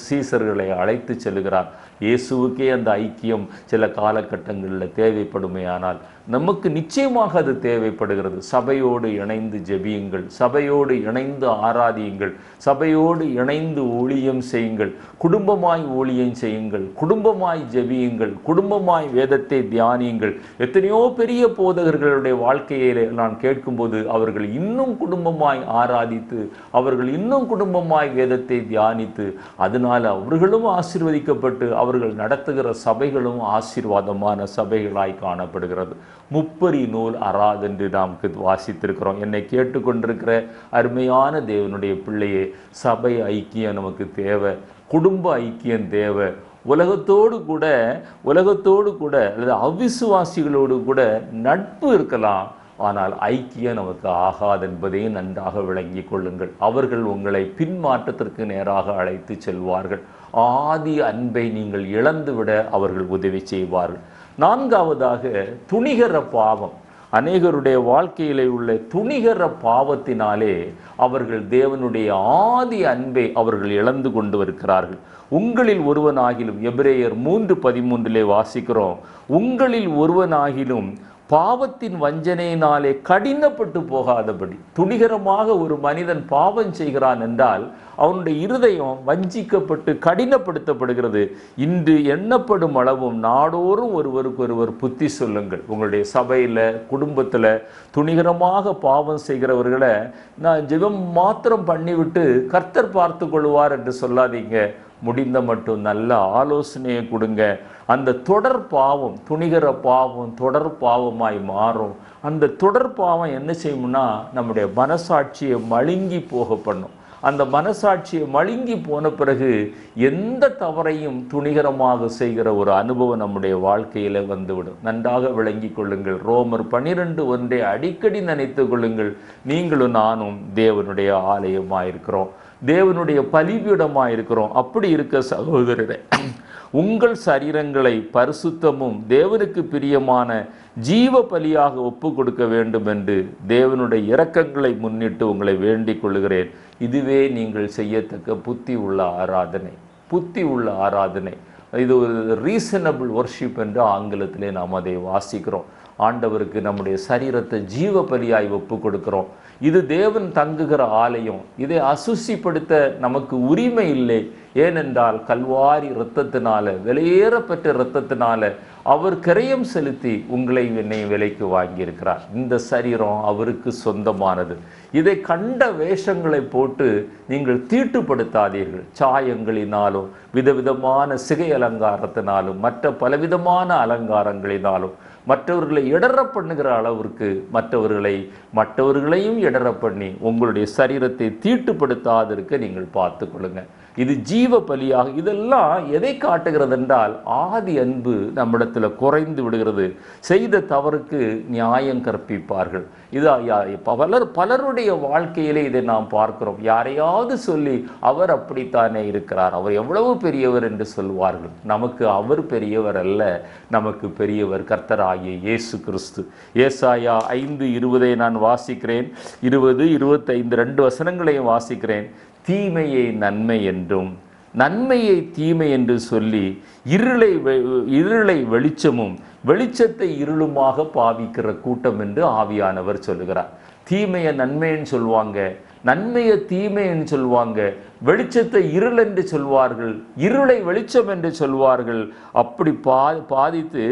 சீசர்களை அழைத்து செல்கிறார். இயேசுவுக்கே அந்த ஐக்கியம் சில காலகட்டங்களில் தேவைப்படுமையானால் நமக்கு நிச்சயமாக அது தேவைப்படுகிறது. சபையோடு இணைந்து ஜெபியுங்கள், சபையோடு இணைந்து ஆராதியுங்கள், சபையோடு இணைந்து ஊழியம் செய்யுங்கள், குடும்பமாய் ஊழியம் செய்யுங்கள், குடும்பமாய் ஜெபியுங்கள், குடும்பமாய் வேதத்தை தியானியுங்கள். எத்தனையோ பெரிய போதகர்களுடைய வாழ்க்கையிலே நான் கேட்கும்போது அவர்கள் இன்னும் குடும்பமாய் ஆராதித்து, அவர்கள் இன்னும் குடும்பமாய் வேதத்தை தியானித்து, அதனால் அவர்களும் ஆசீர்வதிக்கப்பட்டு அவர்கள் நடத்துகிற சபைகளும் ஆசீர்வாதமான சபைகளாய் காணப்படுகிறது. முப்பரி நூல் அறாது என்று நாம் வாசித்திருக்கிறோம். என்னை கேட்டுக்கொண்டிருக்கிற அருமையான தேவனுடைய பிள்ளையே, சபை ஐக்கியம் நமக்கு தேவை, குடும்ப ஐக்கியம் தேவை. உலகத்தோடு கூட அல்லது அவிசுவாசிகளோடு கூட நட்பு இருக்கலாம், ஆனால் ஐக்கியம் நமக்கு ஆகாது என்பதை நன்றாக விளங்கி கொள்ளுங்கள். அவர்கள் உங்களை பின்மாற்றத்திற்கு நேராக அழைத்து செல்வார்கள். ஆதி அன்பை நீங்கள் இழந்துவிட அவர்கள் உதவி செய்வார்கள். 4வதாக துணிகர பாவம். அநேகருடைய வாழ்க்கையிலே உள்ள துணிகர பாவத்தினாலே அவர்கள் தேவனுடைய ஆதி அன்பை அவர்கள் இழந்து கொண்டு வருகிறார்கள். உங்களில் ஒருவனாகிலும், எபிரேயர் 3:13 வாசிக்கிறோம், உங்களில் ஒருவனாகிலும் பாவத்தின் வஞ்சனையினாலே கடினப்பட்டு போகாதபடி. துணிகரமாக ஒரு மனிதன் பாவம் செய்கிறான் என்றால் அவனுடைய இருதயம் வஞ்சிக்கப்பட்டு கடினப்படுத்தப்படுகிறது. இன்று எண்ணப்படும் அளவும் நாடோறும் ஒருவருக்கொருவர் புத்தி சொல்லுங்கள். உங்களுடைய சபையில், குடும்பத்தில் துணிகரமாக பாவம் செய்கிறவர்களை நான் ஜெபம் மாத்திரம் பண்ணிவிட்டு கர்த்தர் பார்த்து கொள்வார் என்று சொல்லாதீங்க. முடிந்த மட்டும் நல்ல ஆலோசனையை கொடுங்க. அந்த தொடர் பாவம், துணிகர பாவம் தொடர் பாவமாய் மாறும். அந்த தொடர் பாவம் என்ன செய்யும்னா நம்முடைய மனசாட்சியை மழுங்கி போக பண்ணும். அந்த மனசாட்சியை மழுங்கி போன பிறகு எந்த தவறையும் துணிகரமாக செய்கிற ஒரு அனுபவம் நம்முடைய வாழ்க்கையில் வந்துவிடும். நன்றாக விளங்கி கொள்ளுங்கள். ரோமர் 12:1 அடிக்கடி நினைத்து கொள்ளுங்கள். நீங்களும் நானும் தேவனுடைய ஆலயமாயிருக்கிறோம், தேவனுடைய பலிபீடமாயிருக்கிறோம். அப்படி இருக்க சகோதரரே, உங்கள் சரீரங்களை பரிசுத்தமும் தேவனுக்கு பிரியமான ஜீவ பலியாக ஒப்பு கொடுக்க வேண்டும் என்று தேவனுடைய இரக்கங்களை முன்னிட்டு உங்களை வேண்டிக் கொள்கிறேன். இதுவே நீங்கள் செய்யத்தக்க புத்தி உள்ள ஆராதனை. இது ஒரு ரீசனபிள் வர்ஷிப் என்று ஆங்கிலத்திலே நாம் அதை வாசிக்கிறோம். ஆண்டவருக்கு நம்முடைய சரீரத்தை ஜீவ பலியாய் ஒப்பு கொடுக்கிறோம். இது தேவன் தங்குகிற ஆலயம். இதை அசுசிப்படுத்த நமக்கு உரிமை இல்லை. ஏனென்றால் கல்வாரி இரத்தத்தினால, விலையேறப்பட்ட இரத்தத்தினால அவர் கிரயம் செலுத்தி உங்களை என்னை விலைக்கு வாங்கியிருக்கிறார். இந்த சரீரம் அவருக்கு சொந்தமானது. இதை கண்ட வேஷங்களை போட்டு நீங்கள் தீட்டுப்படுத்தாதீர்கள். சாயங்களினாலும் விதவிதமான சிகை அலங்காரத்தினாலும் மற்ற பலவிதமான அலங்காரங்களினாலும் மற்றவர்களை இடற பண்ணுகிற அளவிற்கு மற்றவர்களையும் இடற பண்ணி உங்களுடைய சரீரத்தை தீட்டுப்படுத்தாதிருக்க நீங்கள் பார்த்து கொள்ளுங்க. இது ஜீவ பலியாக. இதெல்லாம் எதை காட்டுகிறது என்றால், ஆதி அன்பு நம்மிடத்தில் குறைந்து விடுகிறது. செய்த தவறுக்கு நியாயம் கற்பிப்பார்கள். இது பலருடைய வாழ்க்கையிலே இதை நாம் பார்க்கிறோம். யாரையாவது சொல்லி அவர் அப்படித்தானே இருக்கிறார், அவர் எவ்வளவு பெரியவர் என்று சொல்வார்கள். நமக்கு அவர் பெரியவர் அல்ல, நமக்கு பெரியவர் கர்த்தராகிய இயேசு கிறிஸ்து. ஏசாயா 5:20 நான் வாசிக்கிறேன். 20, 25 2 வசனங்களையும் வாசிக்கிறேன். தீமையை நன்மை என்றும் நன்மையை தீமை என்று சொல்லி இருளை வெளிச்சமும் வெளிச்சத்தை இருளுமாக பாவிக்கிற கூட்டம் என்று ஆவியானவர் சொல்லுகிறார். தீமையை நன்மைன்னு சொல்லுவாங்க, நன்மையை தீமைன்னு சொல்லுவாங்க, வெளிச்சத்தை இருள் என்று சொல்வார்கள், இருளை வெளிச்சம் என்று சொல்வார்கள். அப்படி பாதித்து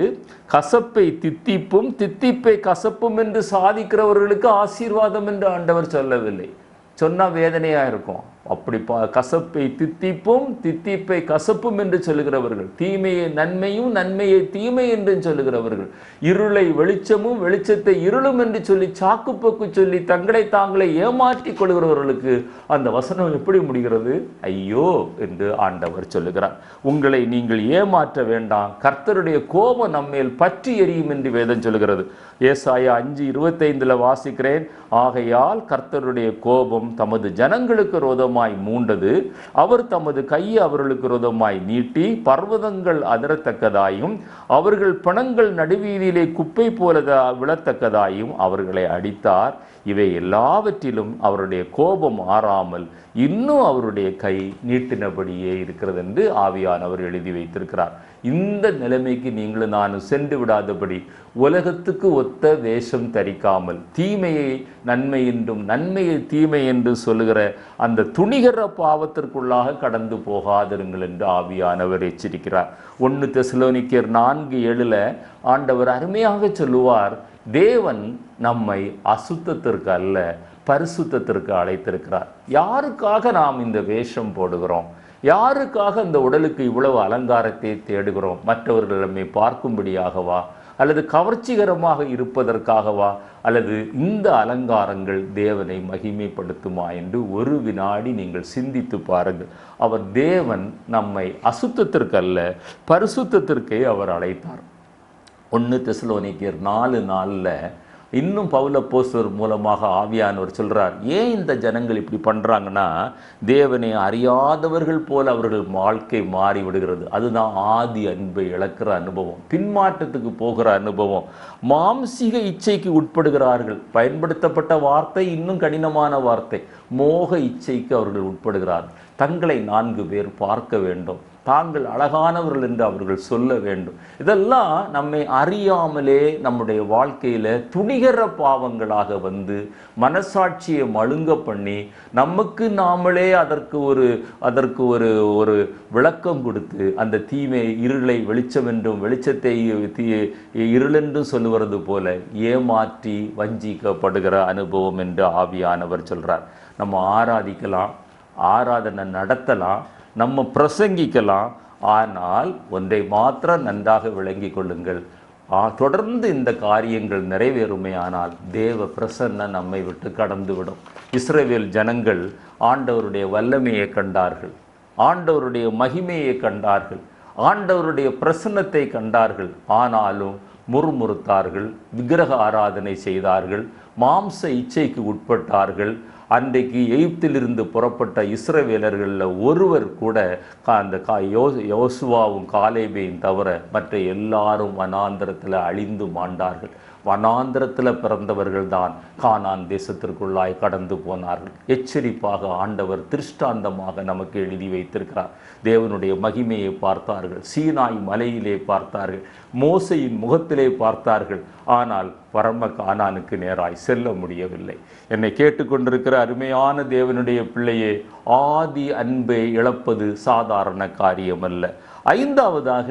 கசப்பை தித்திப்பும் தித்திப்பை கசப்பும் என்று சாதிக்கிறவர்களுக்கு ஆசீர்வாதம் என்று ஆண்டவர் சொல்லவில்லை. சொன்னால் வேதனையாக இருக்கும். அப்படி கசப்பை தித்திப்பும் தித்திப்பை கசப்பும் என்று சொல்லுகிறவர்கள், தீமையை நன்மையும் நன்மையை தீமை என்று சொல்லுகிறவர்கள், இருளை வெளிச்சமும் வெளிச்சத்தை இருளும் என்று சொல்லி சாக்குப்போக்கு சொல்லி தங்களை தாங்களே ஏமாற்றி கொள்கிறவர்களுக்கு அந்த வசனம் எப்படி முடிகிறது? ஐயோ என்று ஆண்டவர் சொல்லுகிறார். உங்களை நீங்கள் ஏமாற்ற வேண்டாம், கர்த்தருடைய கோபம் நம்மேல் பற்றி எரியும் என்று வேதம் சொல்லுகிறது. ஏசாயா 5:25 வாசிக்கிறேன். ஆகையால் கர்த்தருடைய கோபம் தமது ஜனங்களுக்கு ரோதமாய் மூண்டது, அவர் தமது கையை அவர்களுக்கு ரோதமாய் நீட்டி பர்வதங்கள் அதிரத்தக்கதாயும் அவர்கள் பிணங்கள் நடுவீதியிலே குப்பை போல விழத்தக்கதாயும் அவர்களை அடித்தார். இவை எல்லாவற்றிலும் அவருடைய கோபம் ஆறாமல் இன்னும் அவருடைய கை நீட்டினபடியே இருக்கிறது என்று ஆவியானவர் எழுதி வைத்திருக்கிறார். இந்த நிலைமைக்கு நீங்களும் நானும் சென்று விடாதபடி உலகத்துக்கு ஒத்த வேஷம் தரிக்காமல் தீமையை நன்மை என்றும் நன்மையை தீமை என்று சொல்லுகிற அந்த துணிகர பாவத்திற்குள்ளாக கடந்து போகாதிருங்கள் என்று ஆவியானவர் எச்சரிக்கிறார். 1 தெசலோனிக்கேயர் 4:7 ஆண்டவர் அருமையாக சொல்லுவார், தேவன் நம்மை அசுத்தத்திற்கு அல்ல பரிசுத்தத்திற்கு அழைத்திருக்கிறார். யாருக்காக நாம் இந்த வேஷம் போடுகிறோம்? யாருக்காக இந்த உடலுக்கு இவ்வளவு அலங்காரத்தை தேடுகிறோம்? மற்றவர்கள் நம்மை பார்க்கும்படியாகவா, அல்லது கவர்ச்சிகரமாக இருப்பதற்காகவா, அல்லது இந்த அலங்காரங்கள் தேவனை மகிமைப்படுத்துமா என்று ஒரு வினாடி நீங்கள் சிந்தித்து பாருங்கள். அவர் தேவன் நம்மை அசுத்தத்திற்கு அல்ல பரிசுத்தத்திற்கே அவர் அழைத்தார். 1 தெசலோனிக்கேயர் 4:4 இன்னும் பவுல் அப்போஸ்தலர் மூலமாக ஆவியானவர் சொல்றார், ஏன் இந்த ஜனங்கள் இப்படி பண்றாங்கன்னா, தேவனை அறியாதவர்கள் போல அவர்கள் வாழ்க்கை மாறி விடுகிறது. அதுதான் ஆதி அன்பை இழக்கிற அனுபவம், பின்மாற்றத்துக்கு போகிற அனுபவம். மாம்சீக இச்சைக்கு உட்படுகிறார்கள். பயன்படுத்தப்பட்ட வார்த்தை இன்னும் கடினமான வார்த்தை. மோக இச்சைக்கு அவர்கள் உட்படுகிறார்கள். தங்களை 4 பேர் பார்க்க வேண்டும், தாங்கள் அழகானவர்கள் என்று அவர்கள் சொல்ல வேண்டும். இதெல்லாம் நம்மை அறியாமலே நம்முடைய வாழ்க்கையில துணிகர பாவங்களாக வந்து மனசாட்சியை மழுங்க பண்ணி நமக்கு நாமளே அதற்கு ஒரு விளக்கம் கொடுத்து அந்த தீமை இருளை வெளிச்சம் என்றும் வெளிச்சத்தை இருளென்றும் சொல்லுவது போல ஏமாற்றி வஞ்சிக்கப்படுகிற அனுபவம் என்று ஆவியானவர் சொல்றார். நம்ம ஆராதிக்கலாம், ஆராதனை நடத்தலாம், நம்ம பிரசங்கிக்கலாம். ஆனால் ஒன்றை மாத்திரம் நன்றாக விளங்கி கொள்ளுங்கள், தொடர்ந்து இந்த காரியங்கள் நிறைவேறுமே ஆனால் தேவ பிரசன்னம் நம்மை விட்டு கடந்து விடும். இஸ்ரவேல் ஜனங்கள் ஆண்டவருடைய வல்லமையை கண்டார்கள், ஆண்டவருடைய மகிமையை கண்டார்கள், ஆண்டவருடைய பிரசன்னத்தை கண்டார்கள். ஆனாலும் முறுமுறுத்தார்கள், விக்கிரக ஆராதனை செய்தார்கள், மாம்ச இச்சைக்கு உட்பட்டார்கள். அன்றைக்கு எகிப்திலிருந்து புறப்பட்ட இஸ்ரவேலர்களில் ஒருவர் கூட அந்த யோசுவாவும் காலேபையும் தவிர மற்ற எல்லாரும் வனாந்திரத்தில் அழிந்து மாண்டார்கள். வனாந்திரத்தில் பிறந்தவர்கள் தான் கானான் தேசத்திற்குள்ளாய் கடந்து போனார்கள். எச்சரிப்பாக ஆண்டவர் திருஷ்டாந்தமாக நமக்கு எழுதி வைத்திருக்கிறார். தேவனுடைய மகிமையை பார்த்தார்கள், சீனாய் மலையிலே பார்த்தார்கள், மோசையின் முகத்திலே பார்த்தார்கள். ஆனால் பரம கானானுக்கு நேராய் செல்ல முடியவில்லை. என்னை கேட்டுக்கொண்டிருக்கிற அருமையான தேவனுடைய பிள்ளையே, ஆதி அன்பை இழப்பது சாதாரண காரியம் அல்ல. 5வதாக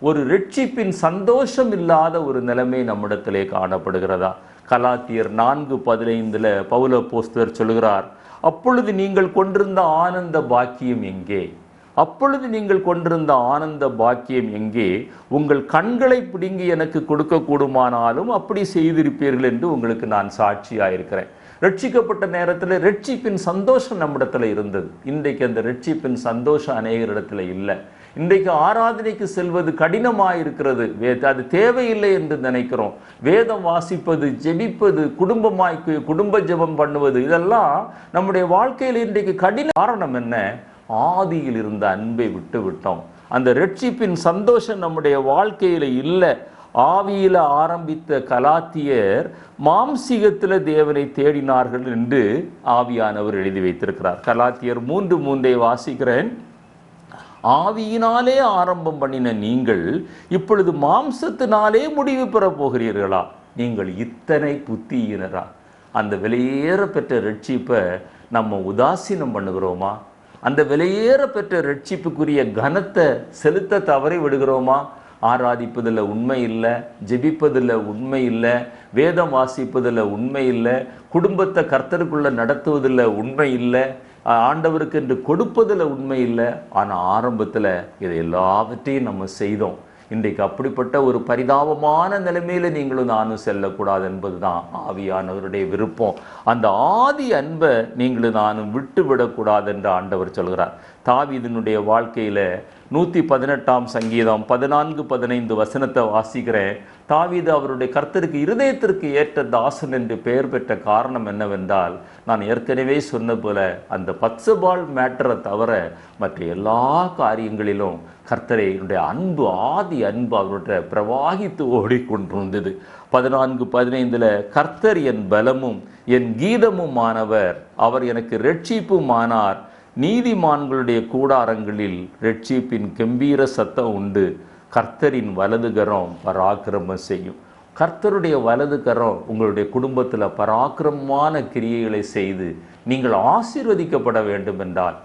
ஒரு ரட்சிப்பின் சந்தோஷம் இல்லாத ஒரு நிலைமை நம்மிடத்திலே காணப்படுகிறதா? கலாத்தியர் 4:15 பவுல் அப்போஸ்தலர் சொல்கிறார், அப்பொழுது நீங்கள் கொண்டிருந்த ஆனந்த பாக்கியம் எங்கே? அப்பொழுது நீங்கள் கொண்டிருந்த ஆனந்த பாக்கியம் எங்கே? உங்கள் கண்களை பிடுங்கி எனக்கு கொடுக்க கூடுமானாலும் அப்படி செய்திருப்பீர்கள் என்று உங்களுக்கு நான் சாட்சியாயிருக்கிறேன். ரட்சிக்கப்பட்ட நேரத்தில் ரட்சிப்பின் சந்தோஷம் நம்மிடத்துல இருந்தது. இன்றைக்கு அந்த ரட்சிப்பின் சந்தோஷம் அநேகரிடத்துல இல்லை. இன்றைக்கு ஆராதனைக்கு செல்வது கடினமாயிருக்கிறது. அது தேவையில்லை என்று நினைக்கிறோம். வேதம் வாசிப்பது, ஜெபிப்பது, குடும்ப ஜெபம் பண்ணுவது, இதெல்லாம் நம்முடைய வாழ்க்கையில் இன்றைக்கு கடின. காரணம் என்ன? ஆதியில் இருந்த அன்பை விட்டு விட்டோம். அந்த ரட்சிப்பின் சந்தோஷம் நம்முடைய வாழ்க்கையில இல்லை. ஆவியில ஆரம்பித்த கலாத்தியர் மாம்சீகத்தில் தேவனை தேடினார்கள் என்று ஆவியானவர் எழுதி வைத்திருக்கிறார். கலாத்தியர் 3:3 வாசிக்கிறேன். ஆவியினாலே ஆரம்பம் பண்ணின நீங்கள் இப்பொழுது மாம்சத்தினாலே முடிவு பெற போகிறீர்களா? நீங்கள் இத்தனை புத்தியினரா? அந்த விலையேற பெற்ற ரட்சிப்பை நம்ம உதாசீனம் பண்ணுகிறோமா? அந்த விலையேற பெற்ற ரட்சிப்புக்குரிய கனத்தை செலுத்த தவறி விடுகிறோமா? ஆராதிப்பதில் உண்மை இல்லை, ஜெபிப்பதில் உண்மை இல்லை, வேதம் வாசிப்பதில் உண்மை இல்லை, குடும்பத்தை கர்த்தருக்குள்ள நடத்துவதில் உண்மை இல்லை, ஆண்டவருக்கு என்று கொடுப்பதில் உண்மை இல்லை. ஆனால் ஆரம்பத்தில் இதை எல்லாவற்றையும் நம்ம செய்தோம். இன்றைக்கு அப்படிப்பட்ட ஒரு பரிதாபமான நிலைமையில நீங்களும் நானும் செல்லக்கூடாது என்பது தான் ஆவியானவருடைய விருப்பம். அந்த ஆதி அன்பை நீங்களும் நானும் விட்டு விடக்கூடாது என்று ஆண்டவர் சொல்கிறார். தாவீதினுடைய வாழ்க்கையில 118ஆம் சங்கீதம் 14-15 வாசிக்கிறேன். தாவீது அவருடைய கர்த்தருக்கு இருதயத்திற்கு ஏற்ற தாசன் என்று பெயர் பெற்ற காரணம் என்னவென்றால், நான் ஏற்கனவே சொன்ன போல அந்த பத்சபால் மேட்டரை தவிர மற்ற எல்லா காரியங்களிலும் கர்த்தரையுடைய அன்பு, ஆதி அன்பு அவருடைய பிரவாகித்து ஓடிக்கொண்டிருந்தது. 14-15 கர்த்தர் என் பலமும் என் கீதமும் ஆனவர், அவர் எனக்கு இரட்சிப்பும் ஆனார். நீதிமான்களுடைய கூடாரங்களில் ரட்சிப்பின் கம்பீர சத்தம் உண்டு. கர்த்தரின் வலது கரம் பராக்கிரமம் செய்யும். கர்த்தருடைய வலது கரம் உங்களுடைய குடும்பத்தில் பராக்கிரமமான கிரியைகளை செய்து நீங்கள் ஆசீர்வதிக்கப்பட வேண்டும் என்றால்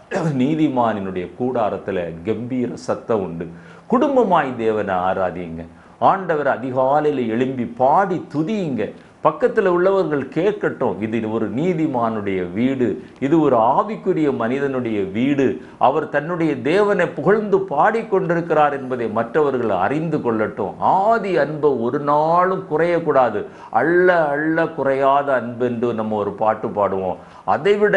நீதிமானினுடைய கூடாரத்தில் கம்பீர சத்தம் உண்டு. குடும்பமாய் தேவனை ஆராதிங்க. ஆண்டவர் அதிகாலையில் எழும்பி பாடி துதியுங்க. பக்கத்தில் உள்ளவர்கள் கேட்கட்டும், இது ஒரு நீதிமானுடைய வீடு, இது ஒரு ஆவிக்குரிய மனிதனுடைய வீடு, அவர் தன்னுடைய தேவனை புகழ்ந்து பாடிக்கொண்டிருக்கிறார் என்பதை மற்றவர்கள் அறிந்து கொள்ளட்டும். ஆதி அன்பு ஒரு நாளும் குறையக்கூடாது. அள்ள அள்ள குறையாத அன்பு என்று நம்ம ஒரு பாட்டு பாடுவோம். அதைவிட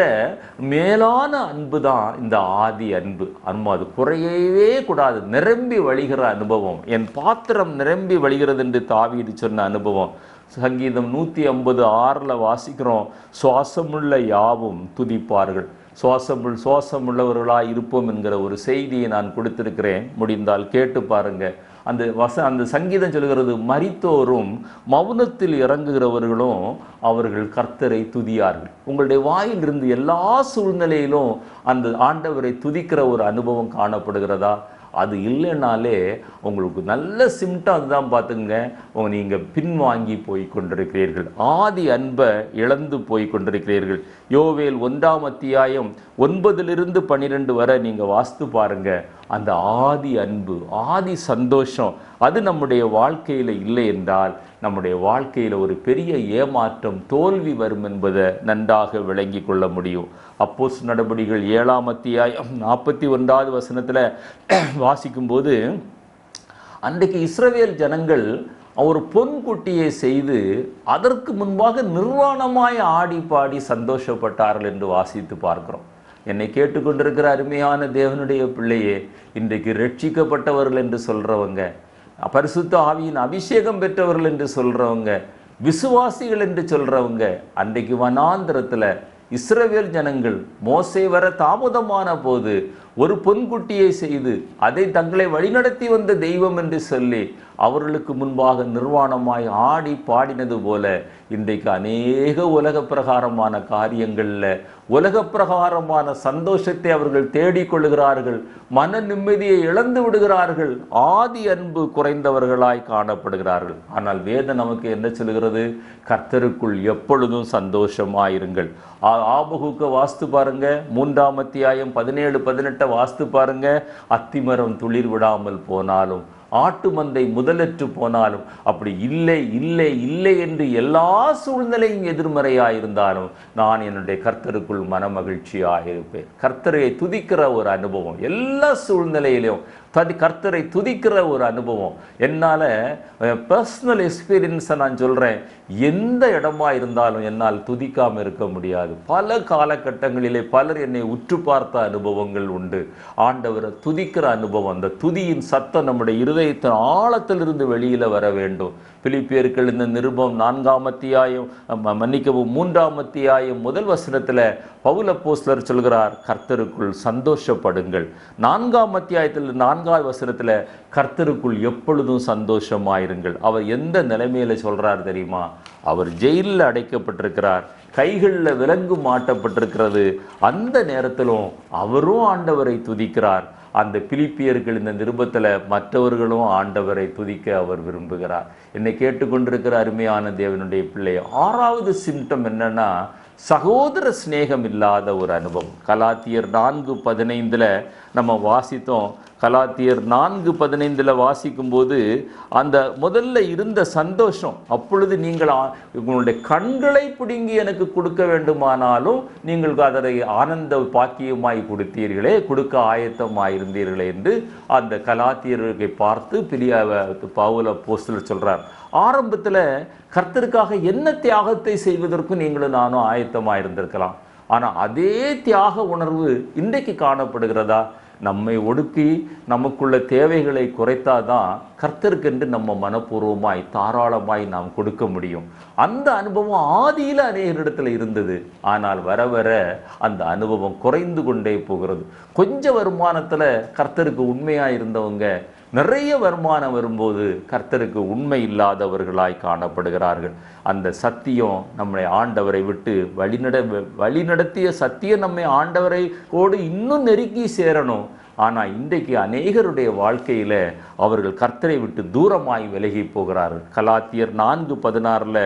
மேலான அன்பு தான் இந்த ஆதி அன்பு. அது குறையவே கூடாது. நிரம்பி வழிகிற அனுபவம், என் பாத்திரம் நிரம்பி வழிகிறது என்று தாவீது சொன்ன அனுபவம். சங்கீதம் 150:6 வாசிக்கிறோம், சுவாசமுள்ள யாவும் துதிப்பார்கள். சுவாசமுள்ளவர்களாக இருப்போம் என்கிற ஒரு செய்தியை நான் கொடுத்திருக்கிறேன். முடிந்தால் கேட்டு பாருங்க. அந்த சங்கீதம் சொல்கிறது, மரித்தோரும் மௌனத்தில் இறங்குகிறவர்களும் அவர்கள் கர்த்தரை துதியார்கள். உங்களுடைய வாயிலிருந்து எல்லா சூழ்நிலையிலும் அந்த ஆண்டவரை துதிக்கிற ஒரு அனுபவம் காணப்படுகிறதா? அது இல்லைனாலே உங்களுக்கு நல்ல சிம்டம் அதுதான். பார்த்துங்க, நீங்கள் பின்வாங்கி போய் கொண்டிருக்கிறீர்கள். ஆதி அன்பை இழந்து போய் கொண்டிருக்கிறீர்கள். யோவேல் 1:9-12 வரை நீங்கள் வாசித்து பாருங்க. அந்த ஆதி அன்பு, ஆதி சந்தோஷம் அது நம்முடைய வாழ்க்கையில் இல்லை என்றால் நம்முடைய வாழ்க்கையில் ஒரு பெரிய ஏமாற்றம், தோல்வி வரும் என்பதை நன்றாக விளங்கி கொள்ள முடியும். அப்போஸ்தலர் நடபடிகள் 7:41 வாசிக்கும்போது, அன்றைக்கு இஸ்ரவேல் ஜனங்கள் ஒரு பொன்குட்டியை செய்து அதற்கு முன்பாக நிர்வாணமாய் ஆடி பாடி சந்தோஷப்பட்டார்கள் என்று வாசித்து பார்க்கிறோம். என்னை கேட்டுக்கொண்டிருக்கிற அருமையான தேவனுடைய பிள்ளையே, இன்றைக்கு ரட்சிக்கப்பட்டவர்கள் என்று சொல்றவங்க, பரிசுத்த ஆவியின் அபிஷேகம் பெற்றவர்கள் என்று சொல்றவங்க, விசுவாசிகள் என்று சொல்றவங்க, அன்றைக்கு வனாந்திரத்தில் இஸ்ரவேல் ஜனங்கள் மோசே வர தாமதமான போது ஒரு பொன்குட்டியை செய்து அதை தங்களை வழிநடத்தி வந்த தெய்வம் என்று சொல்லி அவர்களுக்கு முன்பாக நிர்வாணமாய் ஆடி பாடினது போல இன்றைக்கு அநேக உலக பிரகாரமான காரியங்களில் உலக பிரகாரமான சந்தோஷத்தை அவர்கள் தேடிக்கொள்ளுகிறார்கள். மன நிம்மதியை இழந்து விடுகிறார்கள். ஆதி அன்பு குறைந்தவர்களாய் காணப்படுகிறார்கள். ஆனால் வேதம் நமக்கு என்ன சொல்கிறது? கர்த்தருக்குள் எப்பொழுதும் சந்தோஷமாயிருங்கள். ஆபகுக்க வாஸ்து பாருங்க, 3-ம் அத்தியாயம் 17-18 வாஸ்து பாருங்க. அத்திமரம் துளிர் விடாமல் போனாலும் ஆட்டு மந்தை முதலற்று போனாலும், அப்படி இல்லை இல்லை இல்லை என்று எல்லா சூழ்நிலையும் எதிர்மறையாயிருந்தாலும் நான் என்னுடைய கர்த்தருக்குள் மனமகிழ்ச்சியாக இருப்பேன். கர்த்தரை துதிக்கிற ஒரு அனுபவம், எல்லா சூழ்நிலையிலும் கர்த்தரை துதிக்கிற ஒரு அனுபவம். என்னால் பர்சனல் எக்ஸ்பீரியன்ஸை நான் சொல்கிறேன், எந்த இடமா இருந்தாலும் என்னால் துதிக்காமல் இருக்க முடியாது. பல காலகட்டங்களிலே பலர் என்னை உற்று பார்த்த அனுபவங்கள் உண்டு. ஆண்டவரை துதிக்கிற அனுபவம், அந்த துதியின் சத்தம் நம்முடைய இருதயத்தின் ஆழத்திலிருந்து வெளியில் வர வேண்டும். பிலிப்பியர்கள் இந்த நிருபம் 4ஆம் அத்தியாயம், மன்னிக்கவும் 3ஆம் அத்தியாயம் 1 வசனத்தில் பவுல் அப்போஸ்தலர் சொல்கிறார், கர்த்தருக்குள் சந்தோஷப்படுங்கள். 4ஆம் அத்தியாயத்தில் 4ஆவது வசனத்தில் கர்த்தருக்குள் எப்பொழுதும் சந்தோஷமாயிருங்கள். அவர் எந்த நிலைமையில சொல்றார் தெரியுமா? அவர் ஜெயிலில் அடைக்கப்பட்டிருக்கிறார், கைகளில் விலங்கு மாட்டப்பட்டிருக்கிறது. அந்த நேரத்திலும் அவரும் ஆண்டவரை துதிக்கிறார். அந்த பிலிப்பியர்கள் இந்த நிருபத்தில் மற்றவர்களும் ஆண்டவரை துதிக்க அவர் விரும்புகிறார். என்னை கேட்டுக்கொண்டிருக்கிற அருமையான தேவனுடைய பிள்ளை, 6வது சிம்டம் என்னன்னா, சகோதர சிநேகம் இல்லாத ஒரு அனுபவம். கலாத்தியர் 4:15 நம்ம வாசித்தோம். கலாத்தியர் 4:15 வாசிக்கும்போது அந்த முதல்ல இருந்த சந்தோஷம், அப்பொழுது நீங்கள் உங்களுடைய கண்களை பிடுங்கி எனக்கு கொடுக்க வேண்டுமானாலும் நீங்கள் அதை ஆனந்த பாக்கியமாய் கொடுத்தீர்களே, கொடுக்க ஆயத்தமாயிருந்தீர்களே என்று அந்த கலாத்தியர்களை பார்த்து பவுல் அப்போஸ்தலர் சொல்றார். ஆரம்பத்தில் கர்த்தருக்காக என்ன தியாகத்தை செய்வதற்கும் நீங்களும் நானும் ஆயத்தமாக இருந்திருக்கலாம். ஆனால் அதே தியாக உணர்வு இன்றைக்கு காணப்படுகிறதா? நம்மை ஒடுக்கி நமக்குள்ள தேவைகளை குறைத்தாதான் கர்த்தருக்கென்று நம்ம மனப்பூர்வமாய் தாராளமாய் நாம் கொடுக்க முடியும். அந்த அனுபவம் ஆதியில் அநேகரிடத்தில் இருந்தது. ஆனால் வர வர அந்த அனுபவம் குறைந்து கொண்டே போகிறது. கொஞ்சம் வருமானத்தில் கர்த்தருக்கு உண்மையாக இருந்தவங்க நிறைய வருமானம் வரும்போது கர்த்தருக்கு உண்மை இல்லாதவர்களாய் காணப்படுகிறார்கள். அந்த சத்தியம் நம்மை ஆண்டவரை விட்டு வழிநடத்திய சத்தியம் நம்மை ஆண்டவரை ஓடு இன்னும் நெருக்கி சேரணும். ஆனால் இன்றைக்கு அநேகருடைய வாழ்க்கையில் அவர்கள் கர்த்தரை விட்டு தூரமாய் விலகி போகிறார்கள். கலாத்தியர் 4:16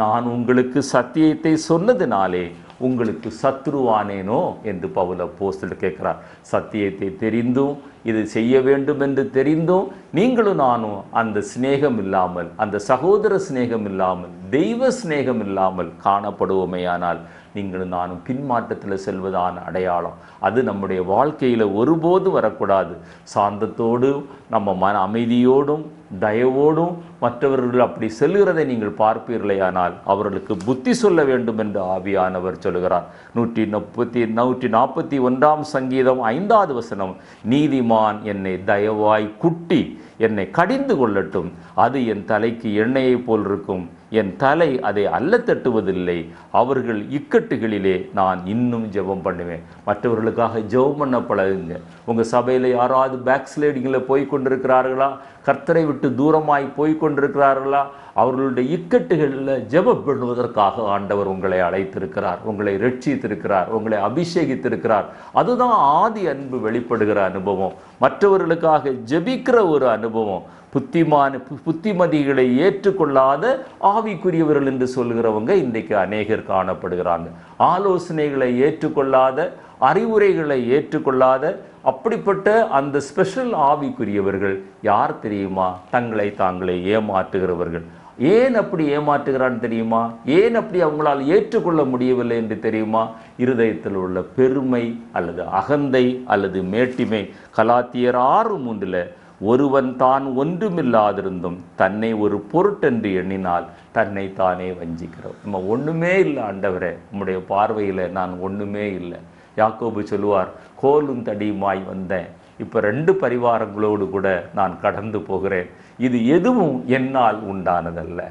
நான் உங்களுக்கு சத்தியத்தை சொன்னதினாலே உங்களுக்கு சத்ருவானேனோ என்று பவுல் அப்போஸ்தலர் கேட்கிறார். சத்தியத்தை தெரிந்தும் இது செய்ய வேண்டும் என்று தெரிந்தும் நீங்களும் நானும் அந்த சிநேகம் இல்லாமல், அந்த சகோதர சிநேகம் இல்லாமல், தெய்வ சிநேகம் இல்லாமல் காணப்படுவோமேயானால் நீங்களும் நானும் பின்மாற்றத்தில் செல்வதான அடையாளம். அது நம்முடைய வாழ்க்கையில் ஒருபோதும் வரக்கூடாது. சாந்தத்தோடும் நம்ம மன அமைதியோடும் தயவோடும் மற்றவர்கள் அப்படி செல்கிறதை நீங்கள் பார்ப்பீர்களேயானால் அவர்களுக்கு புத்தி சொல்ல வேண்டும் என்று ஆவியானவர் சொல்கிறார். 141 சங்கீதம் 5வது வசனம், நீதிமான் என்னை தயவாய் குட்டி என்னை கடிந்து கொள்ளட்டும், அது என் தலைக்கு எண்ணெயை போல் இருக்கும், என் தலை அதை அல்ல தட்டுவதில்லை, அவர்கள் இக்கட்டுகளிலே நான் இன்னும் ஜெபம் பண்ணுவேன். மற்றவர்களுக்காக ஜெபம் பண்ண பழகுங்க. உங்கள் சபையில் யாராவது பேக்ஸ்லைடிங்கில் போய் கொண்டிருக்கிறார்களா? கர்த்தரை விட்டு தூரமாய் போய் கொண்டிருக்கிறார்களா? அவர்களுடைய இக்கட்டுகளில் ஜெபம் பண்ணுவதற்காக ஆண்டவர் உங்களை அழைத்திருக்கிறார், உங்களை ரட்சித்திருக்கிறார், உங்களை அபிஷேகித்திருக்கிறார். அதுதான் ஆதி அன்பு வெளிப்படுகிற அனுபவம், மற்றவர்களுக்காக ஜெபிக்கிற ஒரு அனுபவம். புத்திமதிகளை ஏற்றுக்கொள்ளாத ஆவிக்குரியவர்கள் என்று சொல்கிறவங்க இன்றைக்கு அநேகர் காணப்படுகிறாங்க. ஆலோசனைகளை ஏற்றுக்கொள்ளாத, அறிவுரைகளை ஏற்றுக்கொள்ளாத அப்படிப்பட்ட அந்த ஸ்பெஷல் ஆவிக்குரியவர்கள் யார் தெரியுமா? தங்களை தாங்களே ஏமாற்றுகிறவர்கள். ஏன் அப்படி ஏமாற்றுகிறான்னு தெரியுமா? ஏன் அப்படி அவங்களால் ஏற்றுக்கொள்ள முடியவில்லை என்று தெரியுமா? இருதயத்தில் உள்ள பெருமை அல்லது அகந்தை அல்லது மேட்டிமை. கலாத்தியர் 6:3 ஒருவன் தான் ஒன்றுமில்லாதிருந்தும் தன்னை ஒரு பொருட்டென்று எண்ணினால் தன்னை தானே வஞ்சிக்கிறோம். நம்ம ஒன்றுமே இல்லை ஆண்டவரே, நம்முடைய பார்வையில் நான் ஒன்றுமே இல்லை. யாக்கோபு சொல்லுவார், கோலும் தடியுமாய் வந்தேன், இப்போ 2 பரிவாரங்களோடு கூட நான் கடந்து போகிறேன், இது எதுவும் என்னால் உண்டானதல்ல,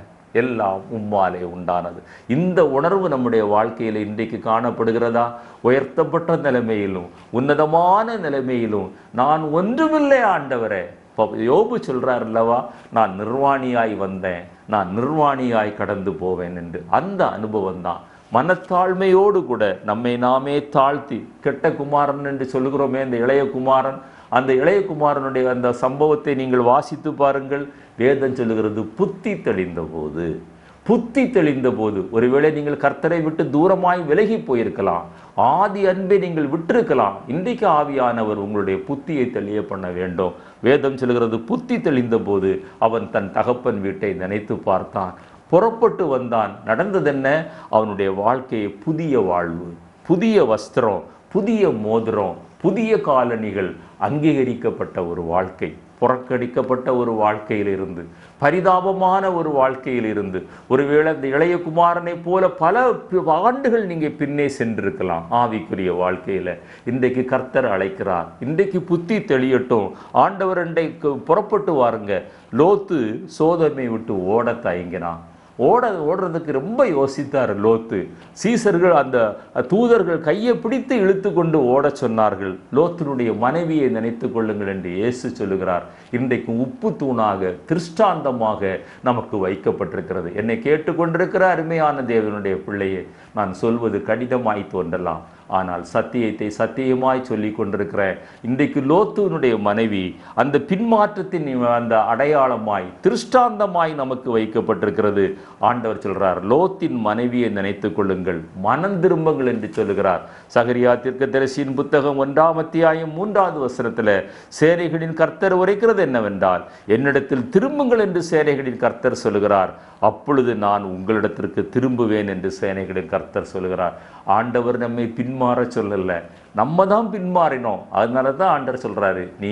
எல்லாம் உம்மாலே உண்டானது. இந்த உணர்வு நம்முடைய வாழ்க்கையில் இன்றைக்கு காணப்படுகிறதா? உயர்த்தப்பட்ட நிலைமையிலும் உன்னதமான நிலைமையிலும் நான் ஒன்றுமில்லை ஆண்டவரே. யோபு சொல்றார் அல்லவா, நான் நிர்வாணியாய் வந்தேன், நான் நிர்வாணியாய் கடந்து போவேன் என்று. அந்த அனுபவம் தான் மனத்தாழ்மையோடு கூட நம்மை நாமே தாழ்த்தி, கெட்ட குமாரன் என்று சொல்லுகிறோமே இந்த இளைய குமாரன், அந்த இளைய குமாரனுடைய அந்த சம்பவத்தை நீங்கள் வாசித்து பாருங்கள். வேதம் சொல்லுகிறது, புத்தி தெளிந்த போது புத்தி தெளிந்த போது. ஒருவேளை நீங்கள் கர்த்தரை விட்டு தூரமாய் விலகி போயிருக்கலாம், ஆதி அன்பை நீங்கள் விட்டிருக்கலாம். இன்றைக்கு ஆவியானவர் உங்களுடைய புத்தியை தெளிய பண்ண வேண்டும். வேதம் சொல்கிறது, புத்தி தெளிந்த போது அவன் தன் தகப்பன் வீட்டை நினைத்து பார்த்தான், புறப்பட்டு வந்தான். நடந்ததென்ன? அவனுடைய வாழ்க்கையை புதிய வாழ்வு, புதிய வஸ்திரம், புதிய மோதிரம், புதிய காலணிகள், அங்கீகரிக்கப்பட்ட ஒரு வாழ்க்கை, புறக்கணிக்கப்பட்ட ஒரு வாழ்க்கையிலிருந்து, பரிதாபமான ஒரு வாழ்க்கையிலிருந்து, ஒருவேளை அந்த இளைய குமாரனை போல பல ஆண்டுகள் நீங்கள் பின்னே சென்றிருக்கலாம் ஆவிக்குரிய வாழ்க்கையில். இன்றைக்கு கர்த்தர் அழைக்கிறார். இன்றைக்கு புத்தி தெளியட்டும். ஆண்டவர் இன்றைக்கு புறப்பட்டு வாருங்க. லோத்து சோதமை விட்டு ஓட தயங்கினான். ஓடுறதுக்கு ரொம்ப யோசித்தார் லோத்து. சீசர்கள், அந்த தூதர்கள் கையை பிடித்து இழுத்து கொண்டு ஓட சொன்னார்கள். லோத்தினுடைய மனைவியை நினைத்து கொள்ளுங்கள் என்று இயேசு சொல்லுகிறார். இன்றைக்கு உப்பு தூணாக, திருஷ்டாந்தமாக நமக்கு வைக்கப்பட்டிருக்கிறது. என்னை கேட்டுக்கொண்டிருக்கிற அருமையான தேவனுடைய பிள்ளையே, நான் சொல்வது கடினமாய் தோன்றலாம், ஆனால் சத்தியத்தை சத்தியமாய் சொல்லி கொண்டிருக்கிறேன். இன்றைக்கு லோத்துனுடைய மனைவி அந்த பின்மாற்றத்தின் அந்த அடையாளமாய், திருஷ்டாந்தமாய் நமக்கு வைக்கப்பட்டிருக்கிறது. ஆண்டவர் சொல்றார், லோத்தின் மனைவியை நினைத்துக் கொள்ளுங்கள், மனம் திரும்புங்கள் என்று சொல்லுகிறார். சகரியா தீர்க்கதரிசியின் புத்தகம் 1ஆம் அத்தியாயம் 3வது வசனத்தில் சேனைகளின் கர்த்தர் உரைக்கிறது என்னவென்றால், என்னிடத்தில் திரும்புங்கள் என்று சேனைகளின் கர்த்தர் சொல்லுகிறார், அப்பொழுது நான் உங்களிடத்திற்கு திரும்புவேன் என்று சேனைகளின் கர்த்தர் சொல்லுகிறார். ஆண்டவர் நம்மை பின்மாற சொல்லல, நம்ம தான் பின்மாறினோம். அதனால தான் ஆண்டவர் சொல்றாரு, நீ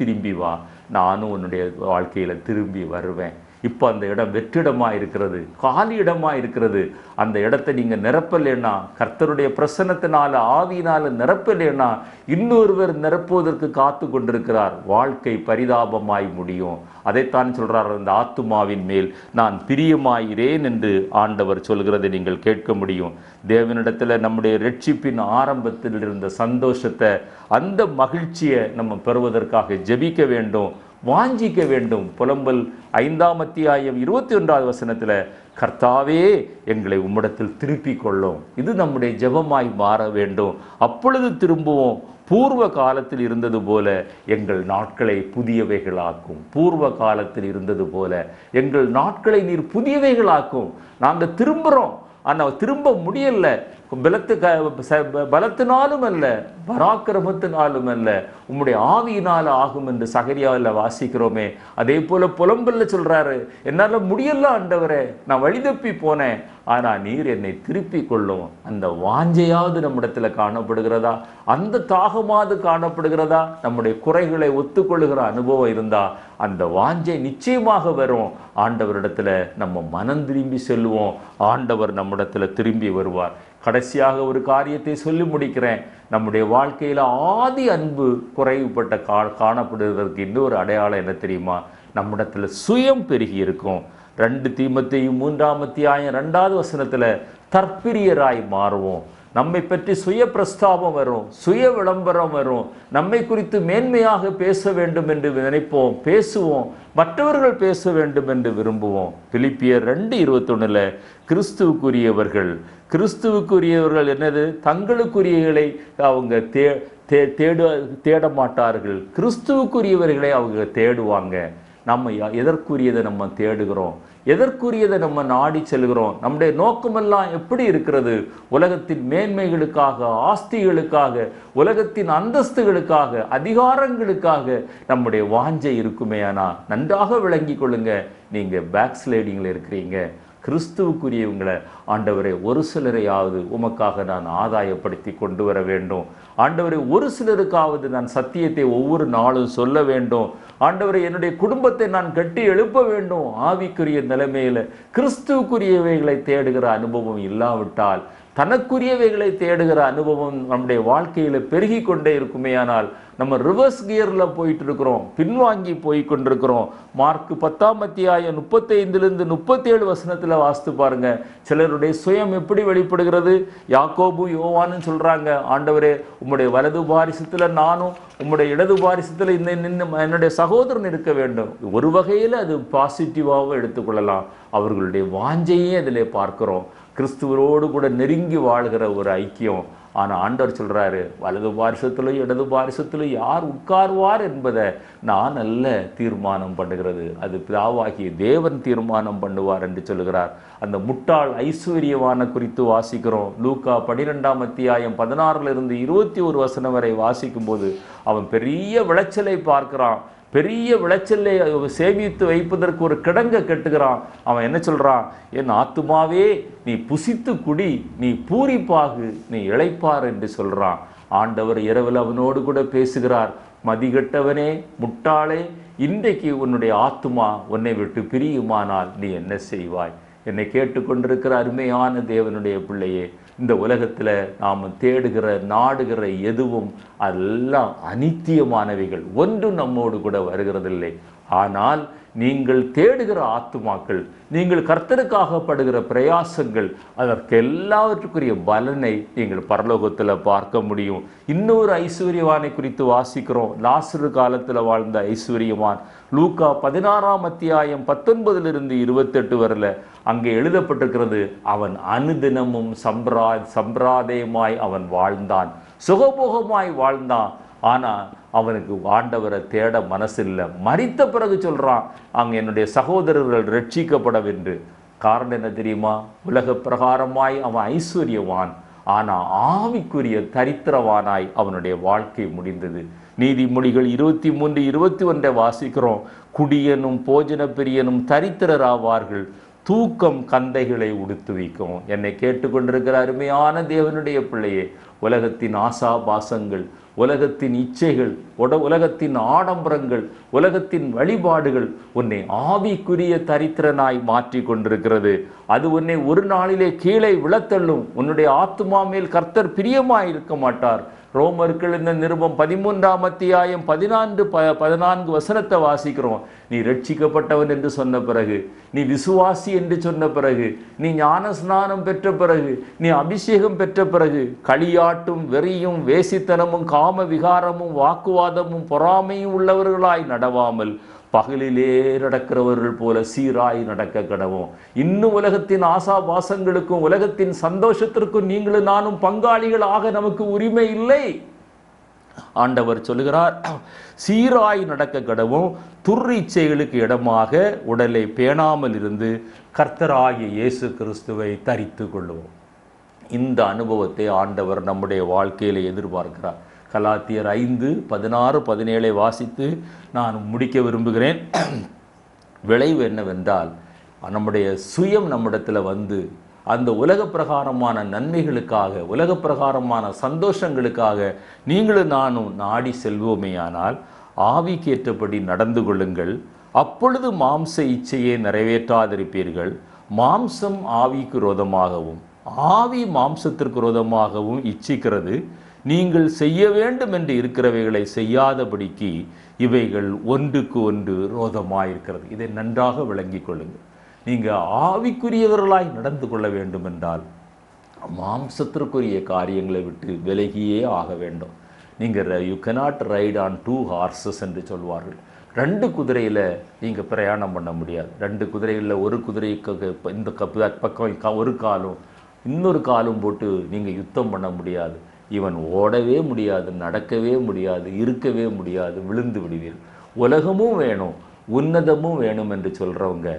திரும்பி வா, நானும் உன்னுடைய வாழ்க்கையில திரும்பி வருவேன். இப்போ அந்த இடம் வெற்றிடமாக இருக்கிறது, காலி இடமாக இருக்கிறது. அந்த இடத்தை நீங்கள் நிரப்பலைன்னா, கர்த்தருடைய பிரசன்னத்தினால, ஆவியினால நிரப்பலைன்னா, இன்னொருவர் நிரப்புவதற்கு காத்து கொண்டிருக்கிறார். வாழ்க்கை பரிதாபமாய் முடியும். அதைத்தான் சொல்றார், அந்த ஆத்துமாவின் மேல் நான் பிரியமாயிரேன் என்று ஆண்டவர் சொல்கிறதை நீங்கள் கேட்க முடியும். தேவனிடத்தில் நம்முடைய ரட்சிப்பின் ஆரம்பத்தில் இருந்த சந்தோஷத்தை, அந்த மகிழ்ச்சியை நம்ம பெறுவதற்காக ஜெபிக்க வேண்டும், வாஞ்சிக்க வேண்டும். புலம்பல் 5ஆம் அத்தியாயம் 21வது வசனத்தில், கர்த்தாவே எங்களை உம்மிடத்தில் திருப்பிக் கொள்ளும். இது நம்முடைய ஜெபமாய் மாற வேண்டும். அப்பொழுது திரும்புவோம். பூர்வ காலத்தில் இருந்தது போல எங்கள் நாட்களை புதியவைகளாக்கும். பூர்வ காலத்தில் இருந்தது போல எங்கள் நாட்களை நீர் புதியவைகளாக்கும். நாங்கள் திரும்புகிறோம், ஆனால் திரும்ப முடியல. பலத்தினாலும் அல்ல, பராக்கிரமத்தினாலும் அல்ல, உம்முடைய ஆவியினால் ஆகும் என்று சகரியாவில் வாசிக்கிறோமே. அதே போல புலம்பல்ல சொல்றாரு, என்னால் முடியல ஆண்டவரே, நான் வழிதப்பி போனேன், ஆனால் நீர் என்னை திருப்பி கொள்ளும். அந்த வாஞ்சையாவது நம்மிடத்துல காணப்படுகிறதா? அந்த தாகமாவது காணப்படுகிறதா? நம்முடைய குறைகளை ஒத்துக்கொள்ளுகிற அனுபவம் இருந்தா அந்த வாஞ்சை நிச்சயமாக வரும். ஆண்டவரிடத்துல நம்ம மனம் திரும்பி செல்வோம், ஆண்டவர் நம்மிடத்துல திரும்பி வருவார். கடைசியாக ஒரு காரியத்தை சொல்லி முடிக்கிறேன். நம்முடைய வாழ்க்கையில் ஆதி அன்பு குறைவுபட்ட காணப்படுவதற்கு இன்னொரு அடையாளம் என்ன தெரியுமா? நம்மிடத்துல சுயம் பெருகி இருக்கும். 2 தீமோத்தேயு 3ஆம் அத்தியாயம் 2வது வசனத்தில் தற்பிரியராய் மாறுவோம். நம்மை பற்றி சுய பிரஸ்தாபம் வரும், சுய விளம்பரம் வரும். நம்மை குறித்து மேன்மையாக பேச வேண்டும் என்று நினைப்போம், பேசுவோம். மற்றவர்கள் பேச வேண்டும் என்று விரும்புவோம். பிலிப்பியர் 2:21 கிறிஸ்துவுக்குரியவர்கள் என்னது? தங்களுக்குரியவர்களை அவங்க தேட மாட்டார்கள், கிறிஸ்துவுக்குரியவர்களை அவங்க தேடுவாங்க. நம்ம எதற்குரியதை நம்ம தேடுகிறோம்? எதற்குரியதை நம்ம நாடி செல்கிறோம்? நம்முடைய நோக்கமெல்லாம் எப்படி இருக்கிறது? உலகத்தின் மேன்மைகளுக்காக, ஆஸ்திகளுக்காக, உலகத்தின் அந்தஸ்துகளுக்காக, அதிகாரங்களுக்காக நம்முடைய வாஞ்சை இருக்குமே. ஆனால் நன்றாக விளங்கி கொள்ளுங்க, நீங்கள் பேக் ஸ்லைடிங்கில் இருக்கிறீங்க. கிறிஸ்துவுக்குரியவங்களை ஆண்டவரை ஒரு சிலரையாவது உமக்காக நான் ஆதாயப்படுத்தி கொண்டு வர வேண்டும். ஆண்டவரை ஒரு சிலருக்காவது நான் சத்தியத்தை ஒவ்வொரு நாளும் சொல்ல வேண்டும். ஆண்டவரை என்னுடைய குடும்பத்தை நான் கட்டி எழுப்ப வேண்டும். ஆவிக்குரிய நிலைமையில கிறிஸ்துவுக்குரியவைகளை தேடுகிற அனுபவம் இல்லாவிட்டால், தனக்குரியவைகளை தேடுகிற அனுபவம் நம்முடைய வாழ்க்கையில பெருகி கொண்டே இருக்குமே. ஆனால் நம்ம ரிவர்ஸ் கியர்ல போயிட்டு இருக்கிறோம், பின்வாங்கி போய் கொண்டிருக்கிறோம். மார்க் 10ஆம் அத்தியாயம் 35லிருந்து 37 வசனத்துல வாசித்து பாருங்க. சிலருடைய சுயம் எப்படி வெளிப்படுகிறது? யாக்கோபு யோவான்னு சொல்றாங்க, ஆண்டவரே உம்முடைய வலது பாரிசத்துல நானும், உம்முடைய இடது பாரிசத்துல என்னுடைய சகோதரன் இருக்க வேண்டும். ஒரு வகையில் அது பாசிட்டிவாக எடுத்துக்கொள்ளலாம். அவர்களுடைய வாஞ்சையே அதிலே பார்க்கிறோம். கிறிஸ்துவரோடு கூட நெருங்கி வாழ்கிற ஒரு ஐக்கியம், ஆனால் ஆண்டவர் சொல்கிறாரு, வலது பாரிசத்திலும் இடது பாரிசத்திலும் யார் உட்கார்வார் என்பதை நான் அல்ல தீர்மானம் பண்ணுகிறது, அது பிதாவாகிய தேவன் தீர்மானம் பண்ணுவார் என்று சொல்கிறார். அந்த முட்டாள் ஐஸ்வர்யவான குறித்து வாசிக்கிறோம். லூக்கா 12ஆம் அத்தியாயம் 16 21 வசனம் வரை வாசிக்கும்போது அவன் பெரிய விளைச்சலை பார்க்கிறான். பெரிய விளைச்சலை சேமித்து வைப்பதற்கு ஒரு கிடங்கை கட்டுகிறான். அவன் என்ன சொல்கிறான்? என் ஆத்துமாவே நீ புசித்து குடி, நீ பூரிப்பாகு, நீ இளைப்பார் என்று சொல்கிறான். ஆண்டவர் இரவில் அவனோடு கூட பேசுகிறார். மதிகட்டவனே, முட்டாளே, இன்றைக்கு உன்னுடைய ஆத்துமா உன்னை விட்டு பிரியுமானால் நீ என்ன செய்வாய்? என்னை கேட்டுக்கொண்டிருக்கிற அருமையான தேவனுடைய பிள்ளையே, இந்த உலகத்தில் நாம் தேடுகிற நாடுகிற எதுவும் அதெல்லாம் அனித்தியமானவைகள், ஒன்றும் நம்மோடு கூட வருகிறதில்லை. ஆனால் நீங்கள் தேடுகிற ஆத்துமாக்கள், நீங்கள் கர்த்தருக்காக படுகிற பிரயாசங்கள், அதற்கு எல்லாவற்றுக்குரிய பலனை நீங்கள் பரலோகத்தில் பார்க்க முடியும். இன்னொரு ஐஸ்வர்யவானை குறித்து வாசிக்கிறோம். லாசரு காலத்தில் வாழ்ந்த ஐஸ்வர்யவான். லூக்கா 16ஆம் அத்தியாயம் 19 28 வரல அங்கே எழுதப்பட்டிருக்கிறது, அவன் அனுதினமும் சம்பிரதாயமாய் அவன் வாழ்ந்தான், சுகபோகமாய் வாழ்ந்தான். ஆனால் அவனுக்கு ஆண்டவரை தேட மனசில்லை. மரித்த பிறகு சொல்கிறான், அங்கே என்னுடைய சகோதரர்கள் ரட்சிக்கப்படவென்று. காரணம் என்ன தெரியுமா? உலக பிரகாரமாய் அவன் ஐஸ்வர்யவான், ஆனால் ஆவிக்குரிய தரித்திரவானாய் அவனுடைய வாழ்க்கை முடிந்தது. நீதிமொழிகள் 23:21 வாசிக்கிறோம், குடியனும் போஜன பிரியனும் தரித்திரராவார்கள், தூக்கம் கந்தைகளை உடுத்துவிக்கும். என்னை கேட்டுக்கொண்டிருக்கிற அருமையான தேவனுடைய பிள்ளையே, உலகத்தின் ஆசாபாசங்கள், உலகத்தின் இச்சைகள், உலகத்தின் ஆடம்பரங்கள், உலகத்தின் வழிபாடுகள் உன்னை ஆவிக்குரிய தரித்திரனாய் மாற்றி கொண்டிருக்கிறது. அது உன்னை ஒரு நாளிலே கீழே விழத்தள்ளும். உன்னுடைய ஆத்துமா மேல் கர்த்தர் பிரியமாய் இருக்க மாட்டார். ரோமர்கள் இந்த நிருபம் 13ஆம் அத்தியாயம் 14 வசனத்தை வாசிக்கிறோம். நீ ரட்சிக்கப்பட்டவன் என்று சொன்ன பிறகு, நீ விசுவாசி என்று சொன்ன பிறகு, நீ ஞான ஸ்நானம் பெற்ற பிறகு, நீ அபிஷேகம் பெற்ற பிறகு, களியாட்டும் வெறியும் வேசித்தனமும் காம விகாரமும் வாக்குவாதமும் பொறாமையும் உள்ளவர்களாய் நடவாமல் பகலிலே நடக்கிறவர்கள் போல சீராய் நடக்க கடவோம். இன்னும் உலகத்தின் ஆசாபாசங்களுக்கும் உலகத்தின் சந்தோஷத்திற்கும் நீங்களும் நானும் பங்காளிகள் ஆக நமக்கு உரிமை இல்லை. ஆண்டவர் சொல்லுகிறார், சீராய் நடக்க கடவும், துர்ரீச்சைகளுக்கு இடமாக உடலை பேணாமல் இருந்து கர்த்தராகிய இயேசு கிறிஸ்துவை தரித்து கொள்ளுவோம். இந்த அனுபவத்தை ஆண்டவர் நம்முடைய வாழ்க்கையில் எதிர்பார்க்கிறார். கலாத்தியர் 5:16-17 வாசித்து நான் முடிக்க விரும்புகிறேன். விளைவு என்னவென்றால், நம்முடைய சுயம் நம்மிடத்தில் வந்து அந்த உலக பிரகாரமான நன்மைகளுக்காக, உலக பிரகாரமான சந்தோஷங்களுக்காக நீங்களும் நானும் நாடி செல்வோமேயானால் ஆவிக்கேற்றபடி நடந்து கொள்ளுங்கள். அப்பொழுது மாம்ச இச்சையை நிறைவேற்றாதிருப்பீர்கள். மாம்சம் ஆவிக்கு விரோதமாகவும் ஆவி மாம்சத்திற்கு விரோதமாகவும் இச்சிக்கிறது. நீங்கள் செய்ய வேண்டும் என்று இருக்கிறவைகளை செய்யாதபடிக்கு இவைகள் ஒன்றுக்கு ஒன்று விரோதமாயிருக்கிறது. இதை நன்றாக விளங்கிக் கொள்ளுங்கள். நீங்கள் ஆவிக்குரியவர்களாய் நடந்து கொள்ள வேண்டும் என்றால் மாம்சத்திற்குரிய காரியங்களை விட்டு விலகியே ஆக வேண்டும். நீங்கள் you cannot ride on 2 horses என்று சொல்வார்கள். 2 குதிரையில் நீங்கள் பிரயாணம் பண்ண முடியாது. 2 குதிரைகளில் ஒரு குதிரைக்கு இந்த பக்கம் ஒரு காலும் இன்னொரு காலும் போட்டு நீங்கள் யுத்தம் பண்ண முடியாது. இவன் ஓடவே முடியாது, நடக்கவே முடியாது, இருக்கவே முடியாது, விழுந்து விடுவீர்கள். உலகமும் வேணும், உன்னதமும் வேணும் என்று சொல்கிறவங்க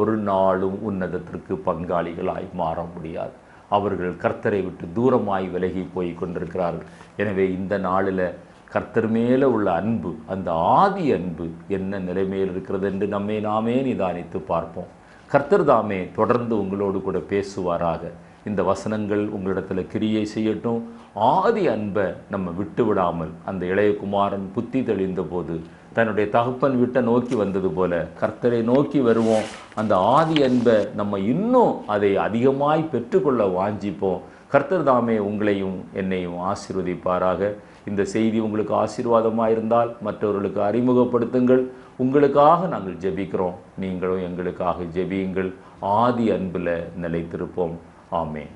ஒரு நாளும் உன்னதத்திற்கு பங்காளிகளாய் மாற முடியாது. அவர்கள் கர்த்தரை விட்டு தூரமாய் விலகி போய் கொண்டிருக்கிறார்கள். எனவே இந்த நாளில் கர்த்தர் மேலே உள்ள அன்பு, அந்த ஆதி அன்பு என்ன நிலைமையில் இருக்கிறது என்று நம்மை நாமே நிதானித்து பார்ப்போம். கர்த்தர் தாமே தொடர்ந்து உங்களோடு கூட பேசுவாராக. இந்த வசனங்கள் உங்களிடத்தில் கிரியை செய்யட்டும். ஆதி அன்பை நம்ம விட்டு விடாமல், அந்த இளையகுமாரன் புத்தி தெளிந்த போது தன்னுடைய தகப்பன் வீட்டை நோக்கி வந்தது போல கர்த்தரை நோக்கி வருவோம். அந்த ஆதி அன்பை நம்ம இன்னும் அதை அதிகமாய் பெற்றுக்கொள்ள வாஞ்சிப்போம். கர்த்தர் தாமே உங்களையும் என்னையும் ஆசீர்வதிப்பாராக. இந்த செய்தி உங்களுக்கு ஆசீர்வாதமாக இருந்தால் மற்றவர்களுக்கு அறிமுகப்படுத்துங்கள். உங்களுக்காக நாங்கள் ஜெபிக்கிறோம், நீங்களும் எங்களுக்காக ஜெபியுங்கள். ஆதி அன்பில் நிலைத்திருப்போம். ஆமென்.